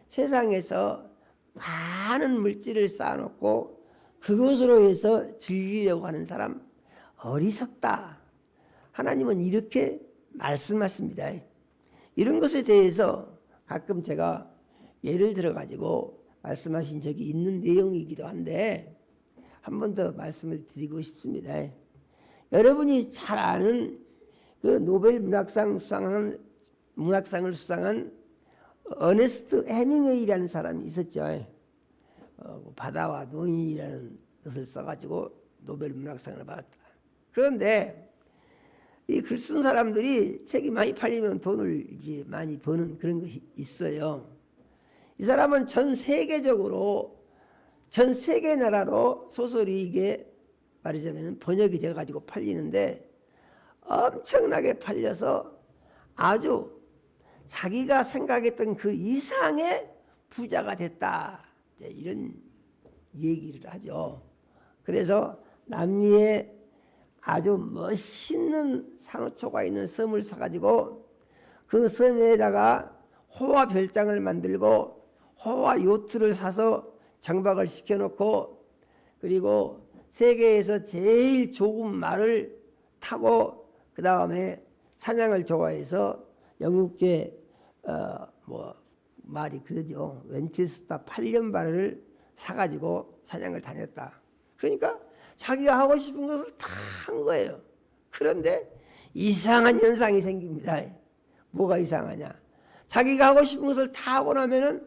세상에서 많은 물질을 쌓아놓고 그것으로 해서 즐기려고 하는 사람 어리석다. 하나님은 이렇게 말씀하십니다. 이런 것에 대해서 가끔 제가 예를 들어 가지고 말씀하신 적이 있는 내용이기도 한데 한 번 더 말씀을 드리고 싶습니다. 여러분이 잘 아는 그 노벨 문학상을 수상한 어네스트 해밍웨이라는 사람이 있었죠. 바다와 노인이라는 것을 써가지고 노벨 문학상을 받았다. 그런데 이 글 쓴 사람들이 책이 많이 팔리면 돈을 이제 많이 버는 그런 것이 있어요. 이 사람은 전 세계적으로 전 세계 나라로 소설이 이게 말하자면 번역이 돼가지고 팔리는데 엄청나게 팔려서 아주 자기가 생각했던 그 이상의 부자가 됐다 이런 얘기를 하죠. 그래서 남미에 아주 멋있는 산호초가 있는 섬을 사가지고 그 섬에다가 호화 별장을 만들고 호화 요트를 사서 정박을 시켜놓고 그리고 세계에서 제일 좋은 말을 타고 그 다음에 사냥을 좋아해서 영국제 말이 그러죠. 웬체스터 8년발을 사가지고 사냥을 다녔다. 그러니까 자기가 하고 싶은 것을 다 한 거예요. 그런데 이상한 현상이 생깁니다. 뭐가 이상하냐? 자기가 하고 싶은 것을 다 하고 나면은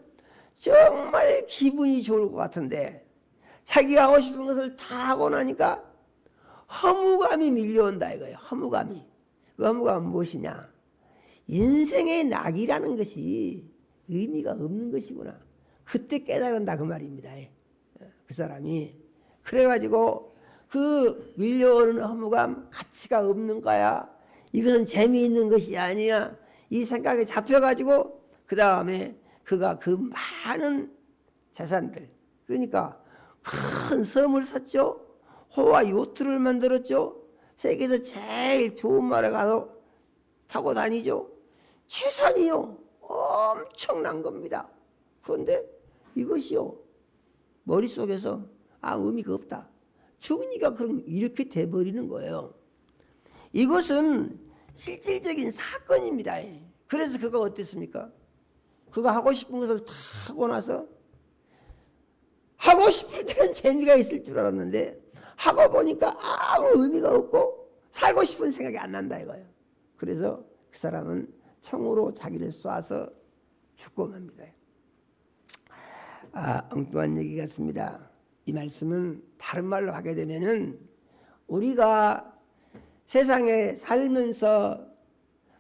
정말 기분이 좋을 것 같은데 자기가 하고 싶은 것을 다 하고 나니까 허무감이 밀려온다 이거예요. 허무감이. 그 허무감은 무엇이냐? 인생의 낙이라는 것이 의미가 없는 것이구나. 그때 깨달은다 그 말입니다. 그 사람이. 그래가지고 그 밀려오는 허무감, 가치가 없는 거야. 이것은 재미있는 것이 아니야. 이 생각에 잡혀가지고 그 다음에 그가 그 많은 재산들, 그러니까 큰 섬을 샀죠. 호와 요트를 만들었죠. 세계에서 제일 좋은 말을 가서 타고 다니죠. 재산이요 엄청난 겁니다. 그런데 이것이요 머릿속에서 아무 의미가 없다. 죽으니까 그럼 이렇게 돼버리는 거예요. 이것은 실질적인 사건입니다. 그래서 그가 어땠습니까? 그가 하고 싶은 것을 다 하고 나서 하고 싶을 때는 재미가 있을 줄 알았는데 하고 보니까 아무 의미가 없고 살고 싶은 생각이 안 난다 이거예요. 그래서 그 사람은 총으로 자기를 쏴서 죽고 맙니다. 엉뚱한 얘기 같습니다. 이 말씀은 다른 말로 하게 되면은 우리가 세상에 살면서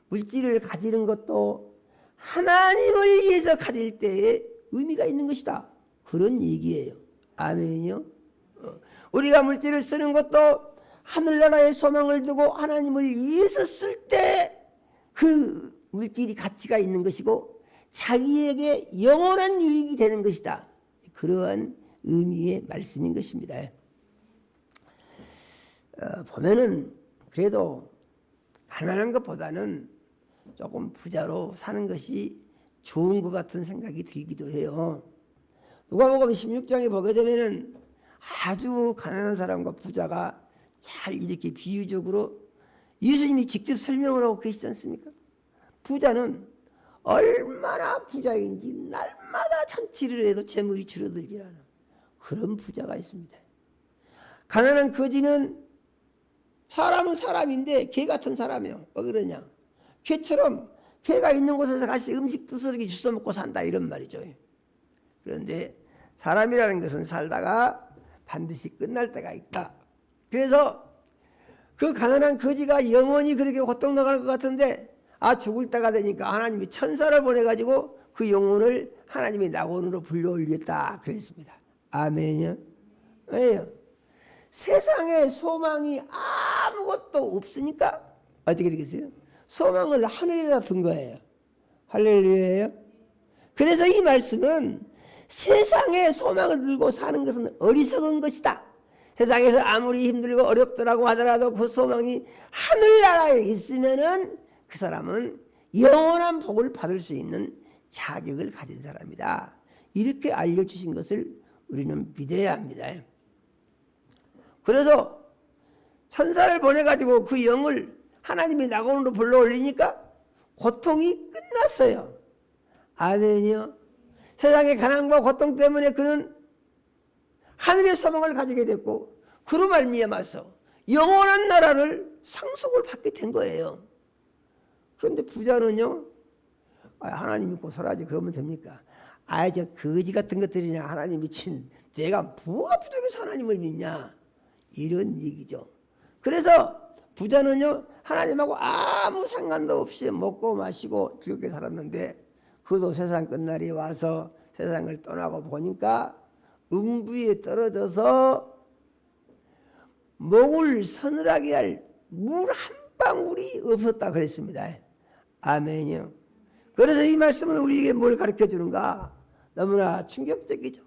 물질을 가지는 것도 하나님을 위해서 가질 때에 의미가 있는 것이다. 그런 얘기예요. 아멘이요. 우리가 물질을 쓰는 것도 하늘나라의 소망을 두고 하나님을 위해서 쓸 때 그 물질이 가치가 있는 것이고 자기에게 영원한 유익이 되는 것이다. 그러한 의미의 말씀인 것입니다. 보면은 그래도 가난한 것보다는 조금 부자로 사는 것이 좋은 것 같은 생각이 들기도 해요. 누가복음 16장에 보게 되면은 아주 가난한 사람과 부자가 잘 이렇게 비유적으로 예수님이 직접 설명을 하고 계시지 않습니까? 부자는 얼마나 부자인지 날마다 잔치를 해도 재물이 줄어들지 않아. 그런 부자가 있습니다. 가난한 거지는 사람은 사람인데 개 같은 사람이요. 왜 그러냐? 개처럼 개가 있는 곳에서 같이 음식 부스러기 주워 먹고 산다 이런 말이죠. 그런데 사람이라는 것은 살다가 반드시 끝날 때가 있다. 그래서 그 가난한 거지가 영원히 그렇게 고통당할 것 같은데 죽을 때가 되니까 하나님이 천사를 보내가지고 그 영혼을 하나님의 낙원으로 불러올리겠다 그랬습니다. 아멘이요. 왜요? 세상에 소망이 아무것도 없으니까 어떻게 되겠어요? 소망을 하늘에다 둔 거예요. 할렐루야예요. 그래서 이 말씀은 세상에 소망을 들고 사는 것은 어리석은 것이다. 세상에서 아무리 힘들고 어렵더라고 하더라도 그 소망이 하늘나라에 있으면은 그 사람은 영원한 복을 받을 수 있는 자격을 가진 사람이다. 이렇게 알려주신 것을 우리는 믿어야 합니다. 그래서 천사를 보내가지고 그 영을 하나님의 낙원으로 불러올리니까 고통이 끝났어요. 아멘이요. 세상의 가난과 고통 때문에 그는 하늘의 소망을 가지게 됐고 그로 말미암아서 영원한 나라를 상속을 받게 된 거예요. 그런데 부자는요, 하나님 믿고 살아야지 그러면 됩니까? 저 거지 같은 것들이냐 하나님 미친 내가 뭐가 부족해서 하나님을 믿냐 이런 얘기죠. 그래서 부자는요 하나님하고 아무 상관도 없이 먹고 마시고 즐겁게 살았는데 그도 세상 끝날이 와서 세상을 떠나고 보니까 음부에 떨어져서 목을 서늘하게 할 물 한 방울이 없었다 그랬습니다. 아멘이요. 그래서 이 말씀은 우리에게 뭘 가르쳐 주는가? 너무나 충격적이죠.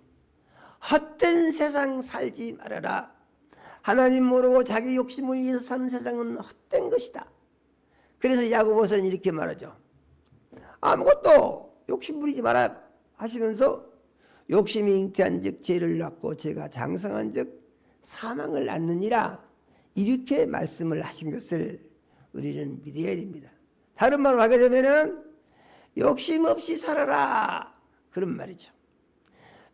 헛된 세상 살지 말아라. 하나님 모르고 자기 욕심을 위해서 사는 세상은 헛된 것이다. 그래서 야고보서는 이렇게 말하죠. 아무것도 욕심 부리지 마라 하시면서 욕심이 잉태한 즉 죄를 낳고 죄가 장성한 즉 사망을 낳느니라 이렇게 말씀을 하신 것을 우리는 믿어야 됩니다. 다른 말로 하게 되면은 욕심 없이 살아라 그런 말이죠.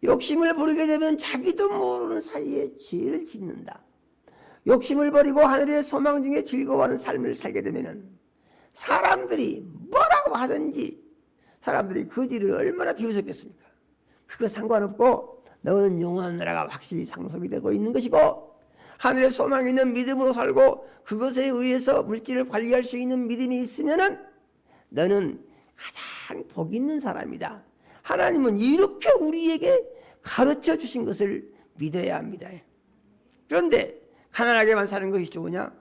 욕심을 부리게 되면 자기도 모르는 사이에 죄를 짓는다. 욕심을 버리고 하늘의 소망 중에 즐거워하는 삶을 살게 되면은 사람들이 뭐라고 하든지 사람들이 그 길을 얼마나 비웃었겠습니까? 그거 상관없고 너는 영원한 나라가 확실히 상속이 되고 있는 것이고 하늘의 소망이 있는 믿음으로 살고 그것에 의해서 물질을 관리할 수 있는 믿음이 있으면은 너는 가장 복 있는 사람이다. 하나님은 이렇게 우리에게 가르쳐 주신 것을 믿어야 합니다. 그런데 가난하게만 사는 것이 좋으냐?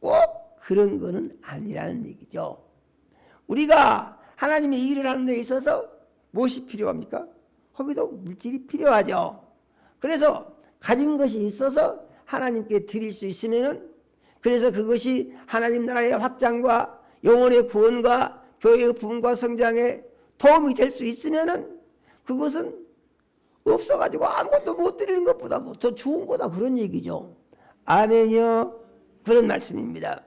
꼭 그런 거는 아니라는 얘기죠. 우리가 하나님의 일을 하는 데 있어서 무엇이 필요합니까? 거기도 물질이 필요하죠. 그래서 가진 것이 있어서 하나님께 드릴 수 있으면은 그래서 그것이 하나님 나라의 확장과 영혼의 구원과 교회의 부흥과 성장에 도움이 될 수 있으면은 그것은 없어가지고 아무것도 못 드리는 것보다 더 좋은 거다 그런 얘기죠. 아멘이요. 그런 말씀입니다.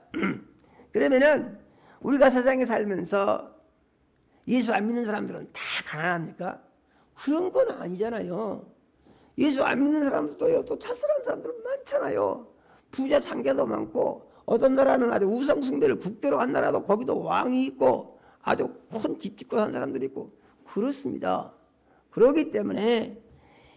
그러면은 우리가 세상에 살면서 예수 안 믿는 사람들은 다 가난합니까? 그런 건 아니잖아요. 예수 안 믿는 사람들도요, 또 찰쌀한 사람들은 많잖아요. 부자 장자도 많고 어떤 나라는 아주 우상 숭배를 국교로 한 나라도 거기도 왕이 있고 아주 큰 집 짓고 산 사람들이 있고 그렇습니다. 그렇기 때문에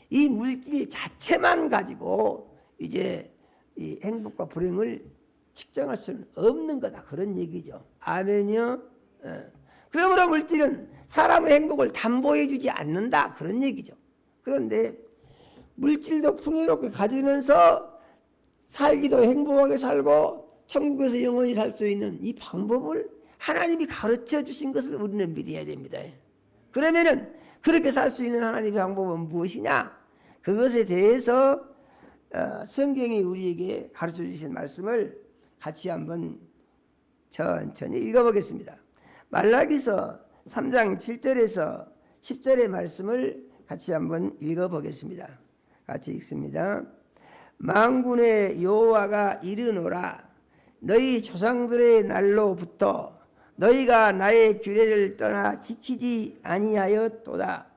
이 물질 자체만 가지고 이제 이 행복과 불행을 측정할 수는 없는 거다 그런 얘기죠. 아멘이요. 그러므로 물질은 사람의 행복을 담보해 주지 않는다 그런 얘기죠. 그런데 물질도 풍요롭게 가지면서 살기도 행복하게 살고 천국에서 영원히 살 수 있는 이 방법을 하나님이 가르쳐 주신 것을 우리는 믿어야 됩니다. 그러면은 그렇게 살 수 있는 하나님의 방법은 무엇이냐? 그것에 대해서 성경이 우리에게 가르쳐 주신 말씀을 같이 한번 천천히 읽어보겠습니다. 말라기서 3장 7절에서 10절의 말씀을 같이 한번 읽어보겠습니다. 같이 읽습니다. 만군의 여호와가 이르노라 너희 조상들의 날로부터 너희가 나의 규례를 떠나 지키지 아니하였도다.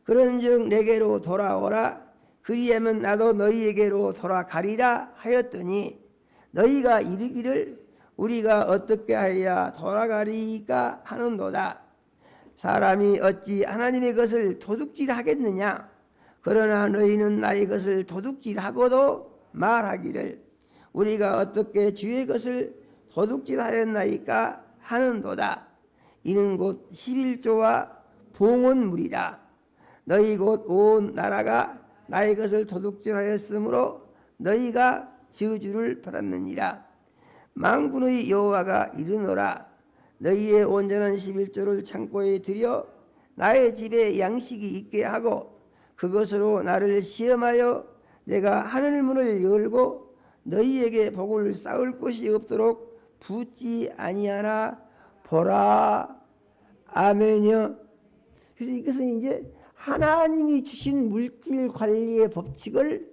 그런즉 내게로 돌아오라 그리하면 나도 너희에게로 돌아가리라 하였더니 너희가 이르기를 우리가 어떻게 하여야 돌아가리까 하는도다. 사람이 어찌 하나님의 것을 도둑질하겠느냐? 그러나 너희는 나의 것을 도둑질하고도 말하기를 우리가 어떻게 주의 것을 도둑질하였나이까 하는도다. 이는 곧 11조와 봉헌물이라. 너희 곧 온 나라가 나의 것을 도둑질하였으므로 너희가 저주를 받았느니라. 만군의 여호와가 이르노라 너희의 온전한 11조를 창고에 들여 나의 집에 양식이 있게 하고 그것으로 나를 시험하여 내가 하늘문을 열고 너희에게 복을 쌓을 곳이 없도록 붓지 아니하나 보라. 아멘이요. 그래서 이것은 이제 하나님이 주신 물질 관리의 법칙을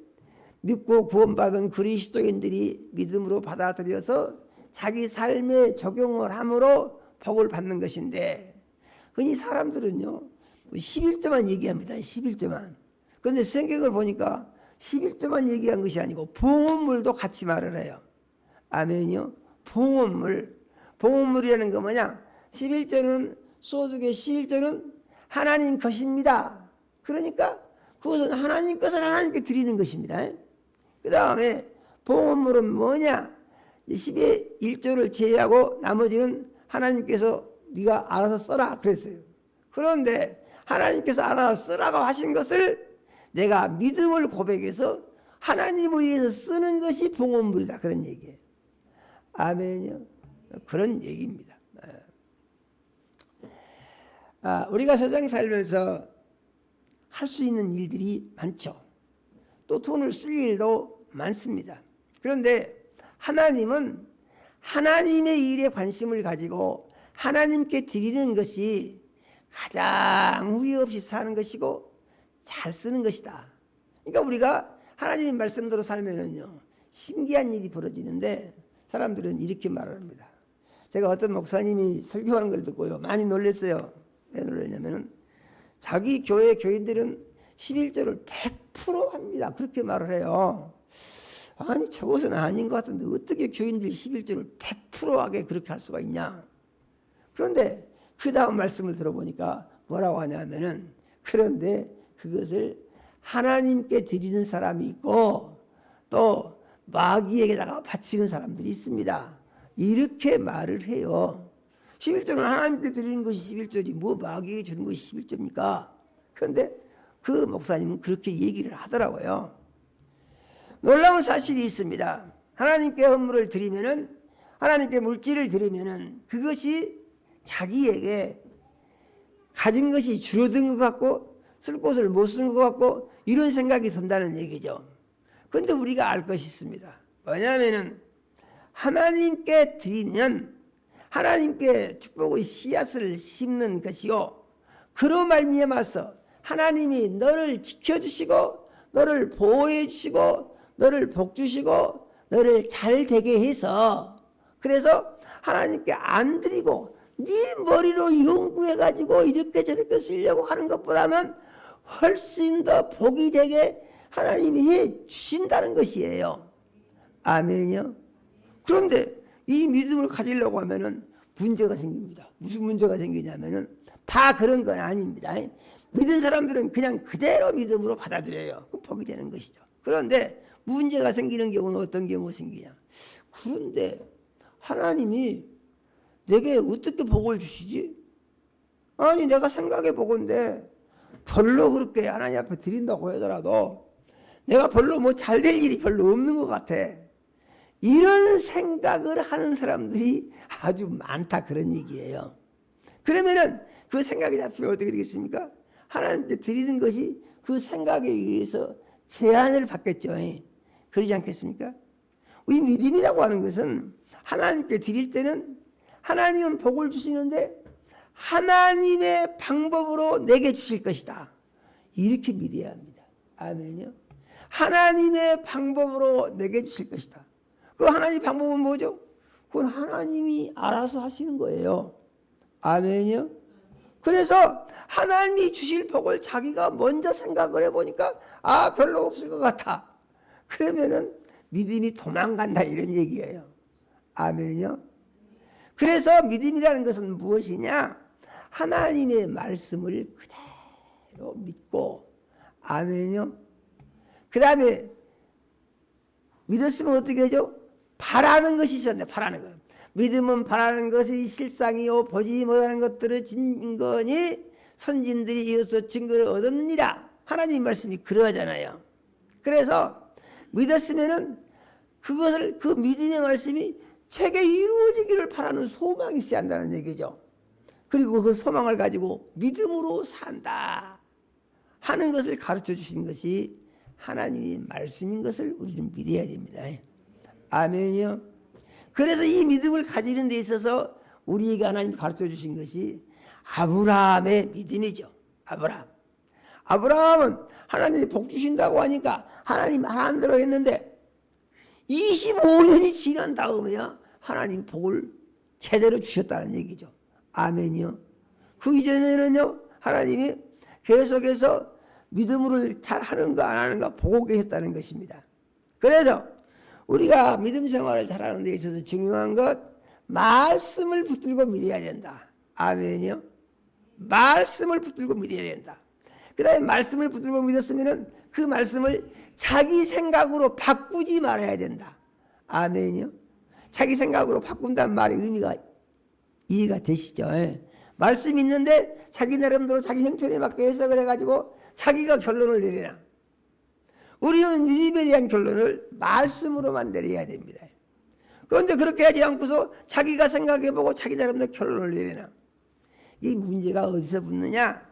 믿고 구원받은 그리스도인들이 믿음으로 받아들여서 자기 삶에 적용을 함으로 복을 받는 것인데 흔히 사람들은요 11조만 얘기합니다. 11조만. 그런데 성경을 보니까 11조만 얘기한 것이 아니고 봉헌물도 같이 말을 해요. 아멘이요. 봉헌물. 봉헌물이라는 거 뭐냐? 11조는 소득의 11조는 하나님 것입니다. 그러니까 그것은 하나님 것을 하나님께 드리는 것입니다. 그 다음에 봉헌물은 뭐냐? 10의 1조를 제외하고 나머지는 하나님께서 네가 알아서 써라 그랬어요. 그런데 하나님께서 알아서 쓰라고 하신 것을 내가 믿음을 고백해서 하나님을 위해서 쓰는 것이 봉헌물이다 그런 얘기예요. 아멘요. 그런 얘기입니다. 우리가 세상 살면서 할 수 있는 일들이 많죠. 또 돈을 쓸 일도 많습니다. 그런데 하나님은 하나님의 일에 관심을 가지고 하나님께 드리는 것이 가장 후회 없이 사는 것이고 잘 쓰는 것이다. 그러니까 우리가 하나님 말씀대로 살면은요 신기한 일이 벌어지는데 사람들은 이렇게 말을 합니다. 제가 어떤 목사님이 설교하는 걸 듣고요 많이 놀랐어요. 왜 놀랐냐면은 자기 교회 교인들은 11조를 100% 합니다. 그렇게 말을 해요. 아니 저것은 아닌 것 같은데 어떻게 교인들이 11조를 100% 하게 그렇게 할 수가 있냐. 그런데 그 다음 말씀을 들어보니까 뭐라고 하냐면은 그런데 그것을 하나님께 드리는 사람이 있고 또 마귀에게다가 바치는 사람들이 있습니다. 이렇게 말을 해요. 11조는 하나님께 드리는 것이 11조지 뭐 마귀에게 주는 것이 11조입니까? 그런데 그 목사님은 그렇게 얘기를 하더라고요. 놀라운 사실이 있습니다. 하나님께 헌물을 드리면은 하나님께 물질을 드리면은 그것이 자기에게 가진 것이 줄어든 것 같고 쓸 곳을 못 쓴 것 같고 이런 생각이 든다는 얘기죠. 그런데 우리가 알 것이 있습니다. 뭐냐면은 하나님께 드리면 하나님께 축복의 씨앗을 심는 것이요 그로 말미암아서 하나님이 너를 지켜주시고 너를 보호해 주시고 너를 복주시고 너를 잘 되게 해서 그래서 하나님께 안 드리고 네 머리로 연구해가지고 이렇게 저렇게 쓰려고 하는 것보다는 훨씬 더 복이 되게 하나님이 해 주신다는 것이에요. 아멘이요. 그런데 이 믿음을 가지려고 하면은 문제가 생깁니다. 무슨 문제가 생기냐면은 다 그런 건 아닙니다. 믿은 사람들은 그냥 그대로 믿음으로 받아들여요. 그 복이 되는 것이죠. 그런데 문제가 생기는 경우는 어떤 경우가 생기냐. 그런데 하나님이 내게 어떻게 복을 주시지? 아니 내가 생각해 보건데 별로 그렇게 하나님 앞에 드린다고 하더라도 내가 별로 뭐 잘 될 일이 별로 없는 것 같아. 이런 생각을 하는 사람들이 아주 많다 그런 얘기예요. 그러면은 그 생각이 잡히면 어떻게 되겠습니까? 하나님께 드리는 것이 그 생각에 의해서 제한을 받겠죠. 그러지 않겠습니까? 우리 믿음이라고 하는 것은 하나님께 드릴 때는 하나님은 복을 주시는데 하나님의 방법으로 내게 주실 것이다. 이렇게 믿어야 합니다. 아멘요. 하나님의 방법으로 내게 주실 것이다. 그 하나님의 방법은 뭐죠? 그건 하나님이 알아서 하시는 거예요. 아멘요. 그래서 하나님이 주실 복을 자기가 먼저 생각을 해보니까 아 별로 없을 것 같아. 그러면은 믿음이 도망간다 이런 얘기예요. 아멘요. 그래서 믿음이라는 것은 무엇이냐? 하나님의 말씀을 그대로 믿고 아멘요. 그 다음에 믿었으면 어떻게 하죠? 바라는 것이 있었네. 바라는 것. 믿음은 바라는 것이 실상이요 보지 못하는 것들을 증거니 선진들이 이어서 증거를 얻었느니라. 하나님 말씀이 그러하잖아요. 그래서 믿었으면은 그것을 그 믿음의 말씀이 제게 이루어지기를 바라는 소망이 있어야 한다는 얘기죠. 그리고 그 소망을 가지고 믿음으로 산다 하는 것을 가르쳐 주신 것이 하나님의 말씀인 것을 우리는 믿어야 됩니다. 아멘이요. 그래서 이 믿음을 가지는 데 있어서 우리에게 하나님 가르쳐 주신 것이 아브라함의 믿음이죠. 아브라함은 하나님이 복 주신다고 하니까 하나님 말한 대로 했는데 25년이 지난 다음에야 하나님 복을 제대로 주셨다는 얘기죠. 아멘이요. 그 이전에는요 하나님이 계속해서 믿음을 잘 하는가 안 하는가 보고 계셨다는 것입니다. 그래서 우리가 믿음 생활을 잘하는 데 있어서 중요한 것 말씀을 붙들고 믿어야 된다. 아멘이요. 말씀을 붙들고 믿어야 된다. 그 다음에 말씀을 붙들고 믿었으면 그 말씀을 자기 생각으로 바꾸지 말아야 된다. 아멘이요. 자기 생각으로 바꾼다는 말의 의미가 이해가 되시죠? 말씀이 있는데 자기 나름대로 자기 형편에 맞게 해석을 해가지고 자기가 결론을 내리나. 우리는 믿음에 대한 결론을 말씀으로만 내려야 됩니다. 그런데 그렇게 하지 않고서 자기가 생각해보고 자기 나름대로 결론을 내리나. 이 문제가 어디서 붙느냐?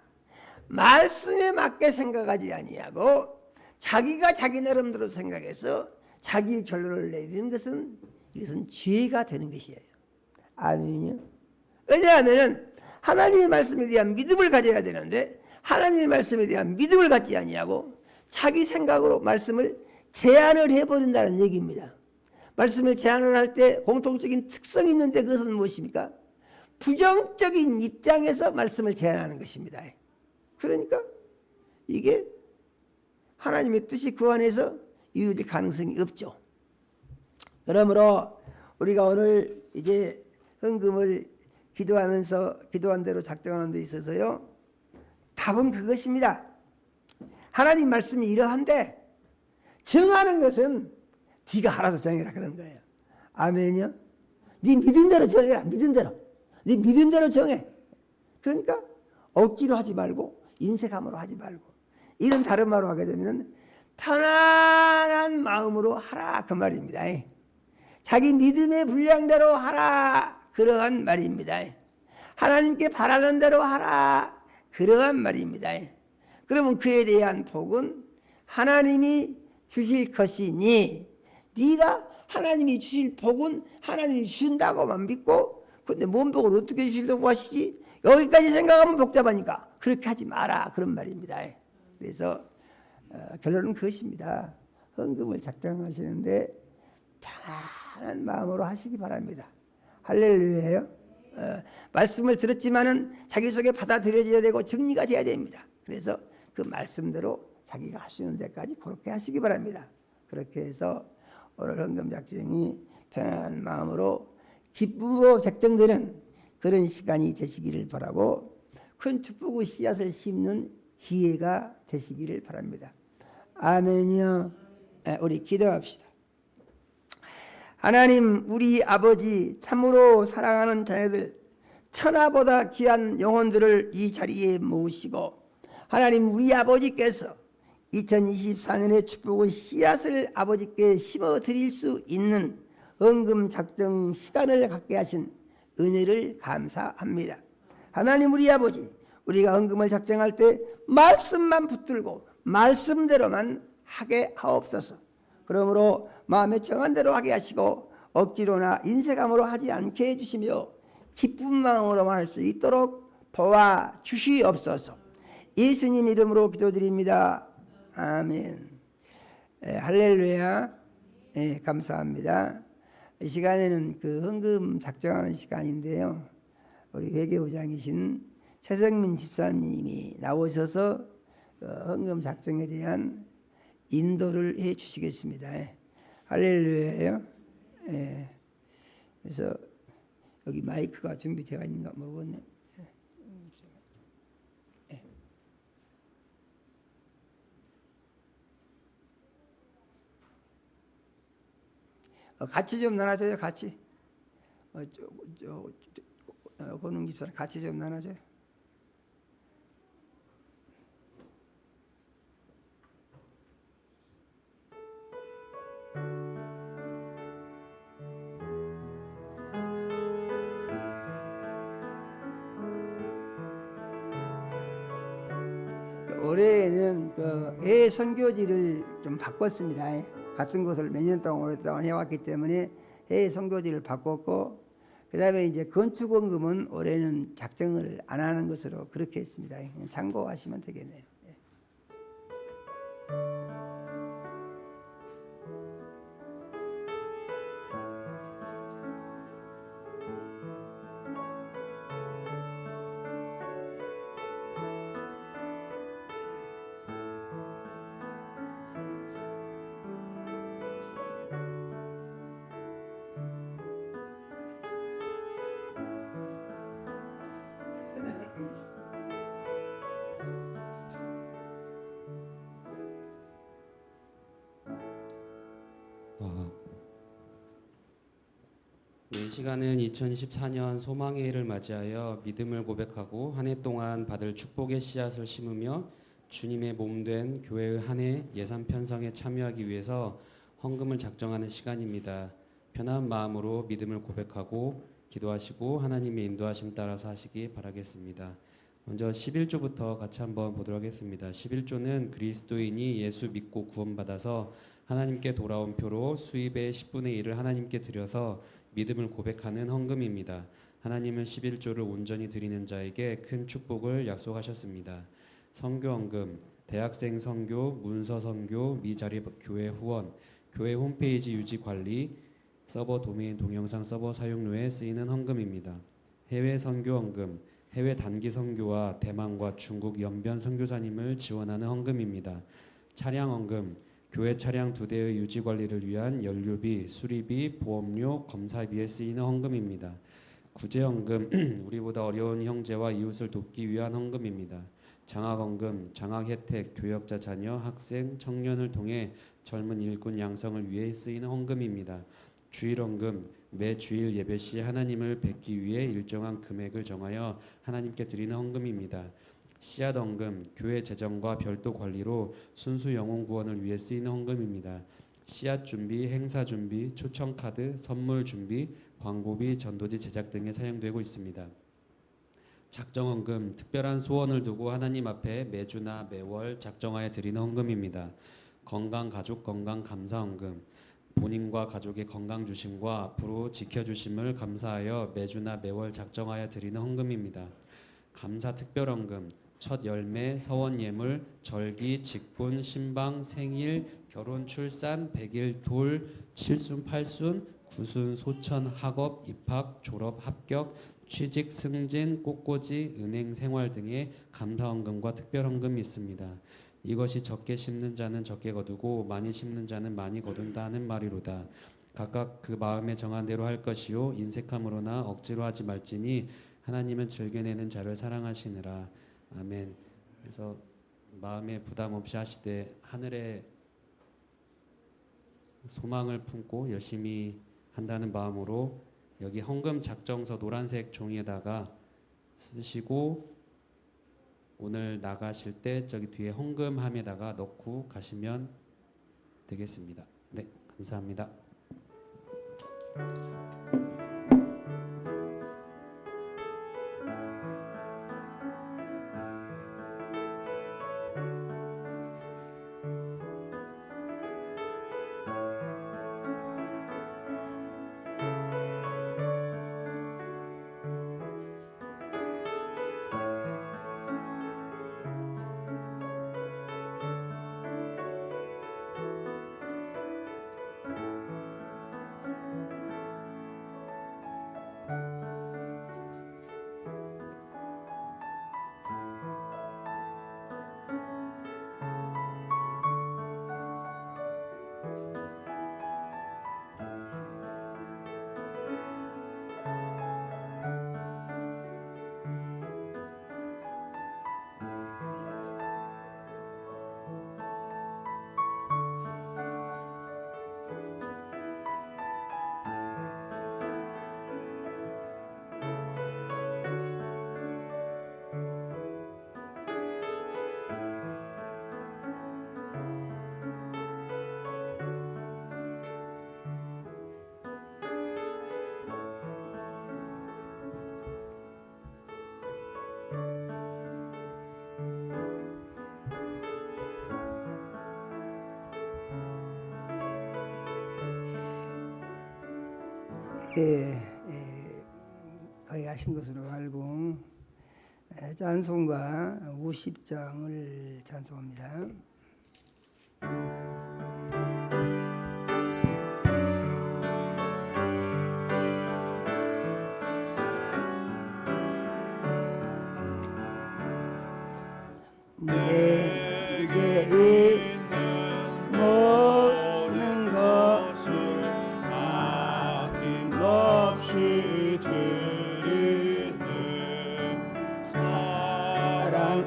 말씀에 맞게 생각하지 아니하고 자기가 자기 나름대로 생각해서 자기의 결론을 내리는 것은 이것은 죄가 되는 것이에요. 아멘이요. 왜냐하면 하나님의 말씀에 대한 믿음을 가져야 되는데 하나님의 말씀에 대한 믿음을 갖지 아니하고 자기 생각으로 말씀을 제한을 해버린다는 얘기입니다. 말씀을 제한을 할 때 공통적인 특성이 있는데 그것은 무엇입니까? 부정적인 입장에서 말씀을 제한하는 것입니다. 그러니까 이게 하나님의 뜻이 그 안에서 이루어질 가능성이 없죠. 그러므로 우리가 오늘 이제 헌금을 기도하면서 기도한 대로 작정하는 데 있어서요, 답은 그것입니다. 하나님 말씀이 이러한데 정하는 것은 네가 알아서 정해라 그런 거예요. 아멘이요? 네 믿은 대로 정해라. 믿은 대로. 네 믿은 대로 정해. 그러니까 억지로 하지 말고 인색함으로 하지 말고, 이런 다른 말로 하게 되면 편안한 마음으로 하라 그 말입니다. 자기 믿음의 분량대로 하라 그러한 말입니다. 하나님께 바라는 대로 하라 그러한 말입니다. 그러면 그에 대한 복은 하나님이 주실 것이니, 네가 하나님이 주실 복은 하나님이 주신다고만 믿고, 근데 뭔 복을 어떻게 주시려고 하시지? 여기까지 생각하면 복잡하니까 그렇게 하지 마라 그런 말입니다. 그래서 결론은 그것입니다. 헌금을 작정하시는데 편안한 마음으로 하시기 바랍니다. 할렐루야요. 말씀을 들었지만은 자기 속에 받아들여져야 되고 정리가 돼야 됩니다. 그래서 그 말씀대로 자기가 할 수 있는 데까지 그렇게 하시기 바랍니다. 그렇게 해서 오늘 헌금 작정이 편안한 마음으로 기쁨으로 작정되는 그런 시간이 되시기를 바라고, 큰 축복의 씨앗을 심는 기회가 되시기를 바랍니다. 아멘이요. 우리 기도합시다. 하나님, 우리 아버지, 참으로 사랑하는 자녀들, 천하보다 귀한 영혼들을 이 자리에 모으시고, 하나님, 우리 아버지께서 2024년의 축복의 씨앗을 아버지께 심어 드릴 수 있는 헌금 작정 시간을 갖게 하신 은혜를 감사합니다. 하나님, 우리 아버지, 우리가 헌금을 작정할 때 말씀만 붙들고 말씀대로만 하게 하옵소서. 그러므로 마음에 정한 대로 하게 하시고 억지로나 인색함으로 하지 않게 해주시며 기쁜 마음으로만 할 수 있도록 도와 주시옵소서. 예수님 이름으로 기도드립니다. 아멘. 할렐루야. 감사합니다. 이 시간에는 그 헌금 작정하는 시간인데요, 우리 회계부장이신 최성민 집사님이 나오셔서 헌금 작정에 대한 인도를 해 주시겠습니다. 할렐루야요. 그래서 여기 마이크가 준비되어 있는가 모르겠네. 같이 좀 나눠줘요. 같이. 권웅 집사님 같이 좀 나눠줘요. 올해는 그 해외 선교지를 좀 바꿨습니다. 같은 곳을 몇 년 동안 오랫동안 해왔기 때문에 해외 선교지를 바꿨고, 그 다음에 이제 건축원금은 올해는 작정을 안 하는 것으로 그렇게 했습니다. 참고하시면 되겠네요. 네, 이 시간은 2024년 소망의 해를 맞이하여 믿음을 고백하고 한 해 동안 받을 축복의 씨앗을 심으며 주님의 몸된 교회의 한 해 예산 편성에 참여하기 위해서 헌금을 작정하는 시간입니다. 편한 마음으로 믿음을 고백하고 기도하시고 하나님의 인도하심 따라서 하시기 바라겠습니다. 먼저 11조부터 같이 한번 보도록 하겠습니다. 11조는 그리스도인이 예수 믿고 구원받아서 하나님께 돌아온 표로 수입의 10분의 1을 하나님께 드려서 믿음을 고백하는 헌금입니다. 하나님은 11조를 온전히 드리는 자에게 큰 축복을 약속하셨습니다. 선교헌금, 대학생 선교, 문서 선교, 미자립 교회 후원, 교회 홈페이지 유지 관리, 서버 도메인 동영상 서버 사용료에 쓰이는 헌금입니다. 해외 선교헌금, 해외 단기 선교와 대만과 중국 연변 선교사님을 지원하는 헌금입니다. 차량 헌금, 교회 차량 2대의 유지 관리를 위한 연료비, 수리비, 보험료, 검사비에 쓰이는 헌금입니다. 구제헌금, 우리보다 어려운 형제와 이웃을 돕기 위한 헌금입니다. 장학헌금, 장학 혜택, 교역자 자녀, 학생, 청년을 통해 젊은 일꾼 양성을 위해 쓰이는 헌금입니다. 주일헌금, 매 주일 예배 시 하나님을 뵙기 위해 일정한 금액을 정하여 하나님께 드리는 헌금입니다. 씨앗헌금, 교회 재정과 별도 관리로 순수 영혼 구원을 위해 쓰이는 헌금입니다. 씨앗 준비, 행사 준비, 초청 카드, 선물 준비, 광고비, 전도지 제작 등에 사용되고 있습니다. 작정헌금, 특별한 소원을 두고 하나님 앞에 매주나 매월 작정하여 드리는 헌금입니다. 건강 가족 건강 감사 헌금, 본인과 가족의 건강 주심과 앞으로 지켜주심을 감사하여 매주나 매월 작정하여 드리는 헌금입니다. 감사 특별 헌금, 첫 열매, 서원 예물, 절기, 직분, 신방, 생일, 결혼, 출산, 100일, 돌, 칠순, 팔순, 구순, 소천, 학업, 입학, 졸업, 합격, 취직, 승진, 꽃꽂이, 은행 생활 등의 감사 헌금과 특별 헌금이 있습니다. 이것이 적게 심는 자는 적게 거두고 많이 심는 자는 많이 거둔다 하는 말이로다. 각각 그 마음에 정한 대로 할 것이요 인색함으로나 억지로 하지 말지니 하나님은 즐겨내는 자를 사랑하시느라. 아멘. 그래서 마음에 부담 없이 하시되 하늘에 소망을 품고 열심히 한다는 마음으로 여기 헌금 작정서 노란색 종이에다가 쓰시고 오늘 나가실 때 저기 뒤에 헌금함에다가 넣고 가시면 되겠습니다. 네, 감사합니다. 거의 하신 것으로 알고 찬송가 50장을 찬송합니다. 내게 있는 모든 것을 아낌없이 드리는 사랑하고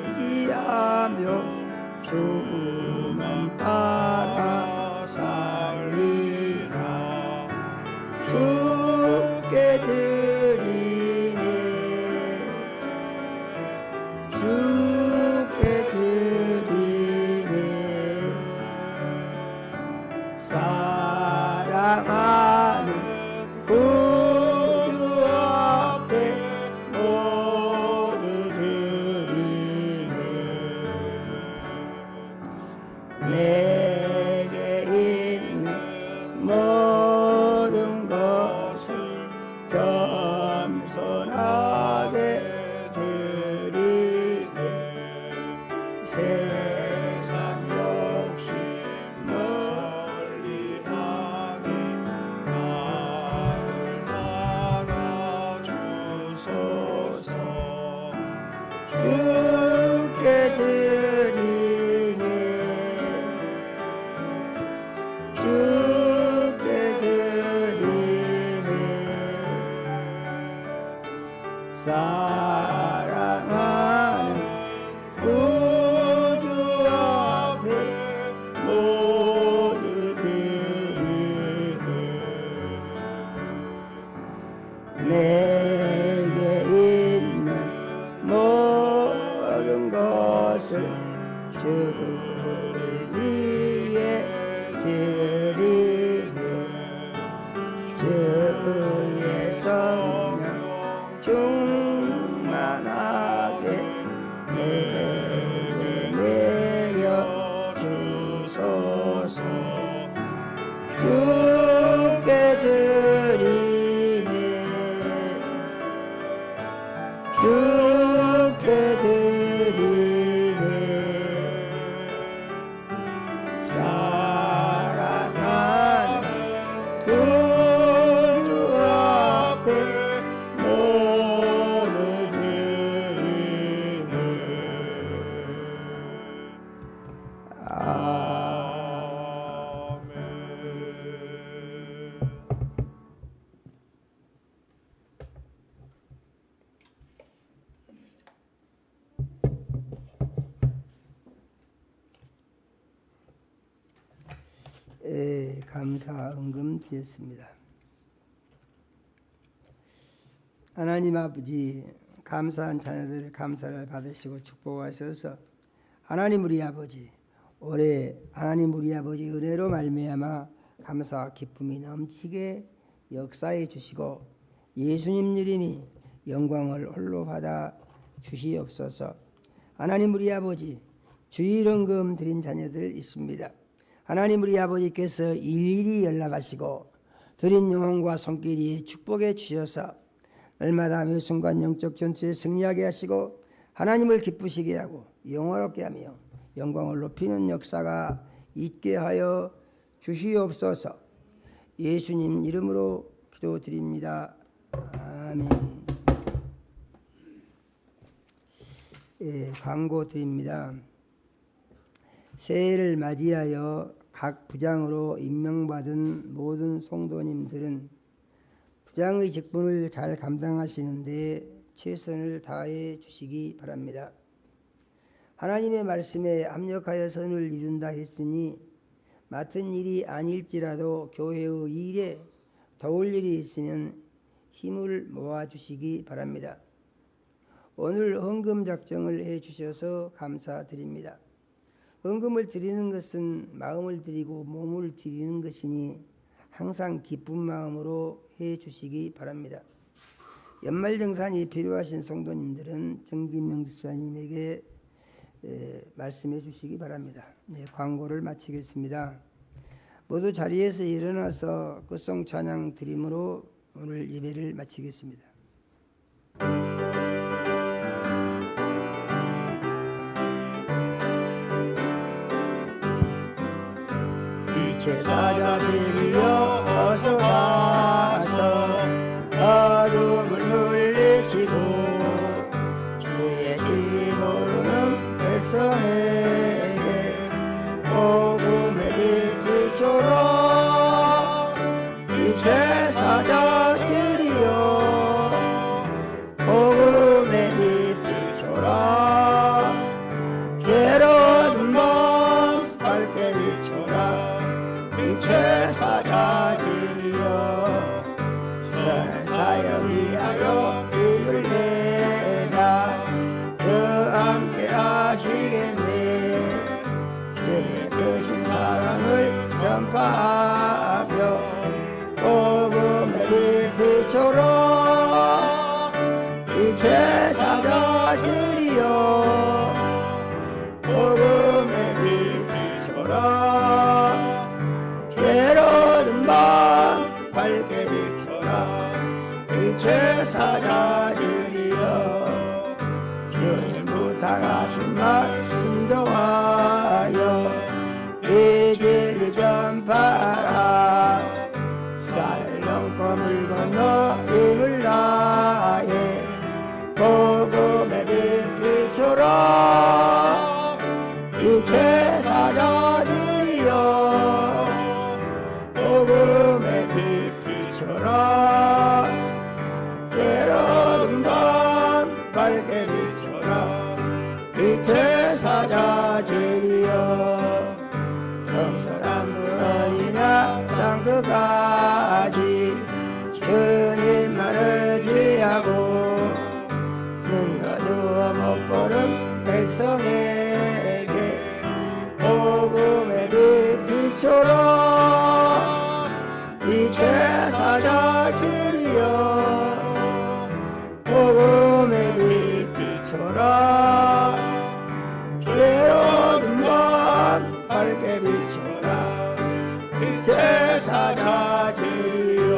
의지하며 주만 따라 살리라. 주께 드리네 주께 드리네 사랑하는 구주 앞에 모두 드리네 주께 드리네 주께 드리네 사랑하는 구주 앞에 모두 드리네 내게 있는 모든 것을 주를 위해 드리네 주의 성령 충만하게 내게 내려 주소서 주께 드리네 주께 드리네 사랑하는 구주 앞에 모두 드리네 감사 은금 드렸습니다. 하나님 아버지 감사한 자녀들 감사를 받으시고 축복하셔서 하나님 우리 아버지 올해 하나님 우리 아버지 은혜로 말미암아 감사와 기쁨이 넘치게 역사해 주시고 예수님 이름이 영광을 홀로 받아 주시옵소서. 하나님 우리 아버지 주일 헌금 드린 자녀들 있습니다. 하나님 우리 아버지께서 일일이 연락하시고 드린 영혼과 손길이 축복해 주셔서 날마다 매 순간 영적 전투에 승리하게 하시고 하나님을 기쁘시게 하고 영화롭게 하며 영광을 높이는 역사가 있게 하여 주시옵소서. 예수님 이름으로 기도드립니다. 아멘. 광고 드립니다. 새해를 맞이하여 각 부장으로 임명받은 모든 성도님들은 부장의 직분을 잘 감당하시는데 최선을 다해 주시기 바랍니다. 하나님의 말씀에 합력하여 선을 이룬다 했으니 맡은 일이 아닐지라도 교회의 일에 도울 일이 있으면 힘을 모아주시기 바랍니다. 오늘 헌금 작정을 해주셔서 감사드립니다. 헌금을 드리는 것은 마음을 드리고 몸을 드리는 것이니 항상 기쁜 마음으로 해주시기 바랍니다. 연말정산이 필요하신 성도님들은 정기명 집사님에게 말씀해 주시기 바랍니다. 네, 광고를 마치겠습니다. 모두 자리에서 일어나서 끝송 찬양 드림으로 오늘 예배를 마치겠습니다. 제사자들이여 어서 와서 어둠을 물리치고 주의 진리 모르는 백성에게 복음의 빛 비춰라. 이 제사자들이여 복음의 빛 비춰라. 죄로운 밤 밝게 비춰라. 제사자들이여 선한 사역 위하여 힘을 내라. 저 함께 하시겠네. 제 크신 사랑을 전파하며 복음의 빛 비춰라. 이 제사자들이여 복음의 빛 비춰라. 괴로운 밤 밝게 비춰라. 이 제사자들이여 주님 부탁하신 말 순종하여 이 진리 전파하라. 산을 넘고 물 건너 힘을 다해 복음의 빛 비춰 비춰라 빛의 사자들이여 경솔한 너희나 땅 끝까지 주님만을 지하고 눈 가두어 못 보는 백성에게 복음의 빛 비춰라 빛의 사자들이여 복음의 빛 비춰라 괴로운 밤 밝게 비춰라 빛의 사자들이여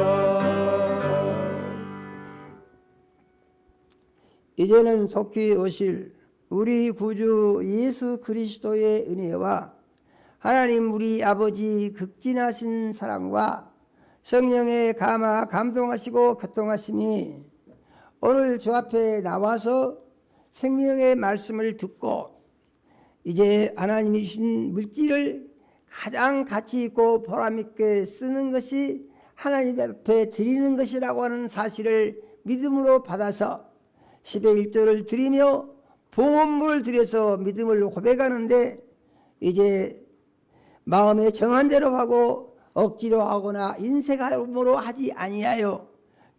이제는 속히 오실 우리 구주 예수 그리스도의 은혜와 하나님 우리 아버지 극진하신 사랑과 성령의 감화 감동하시고 교통하심이 오늘 주 앞에 나와서 생명의 말씀을 듣고 이제 하나님이 주신 물질을 가장 가치 있고 보람 있게 쓰는 것이 하나님 앞에 드리는 것이라고 하는 사실을 믿음으로 받아서 10의 1조를 드리며 봉헌물을 드려서 믿음을 고백하는데 이제 마음에 정한 대로 하고 억지로 하거나 인색함으로 하지 아니하여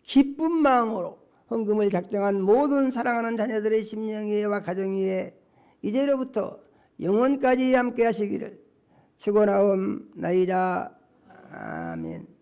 기쁜 마음으로 헌금을 작정한 모든 사랑하는 자녀들의 심령 위에와 가정 위에 이제로부터 영원까지 함께 하시기를 축원하옵나이다. 아멘.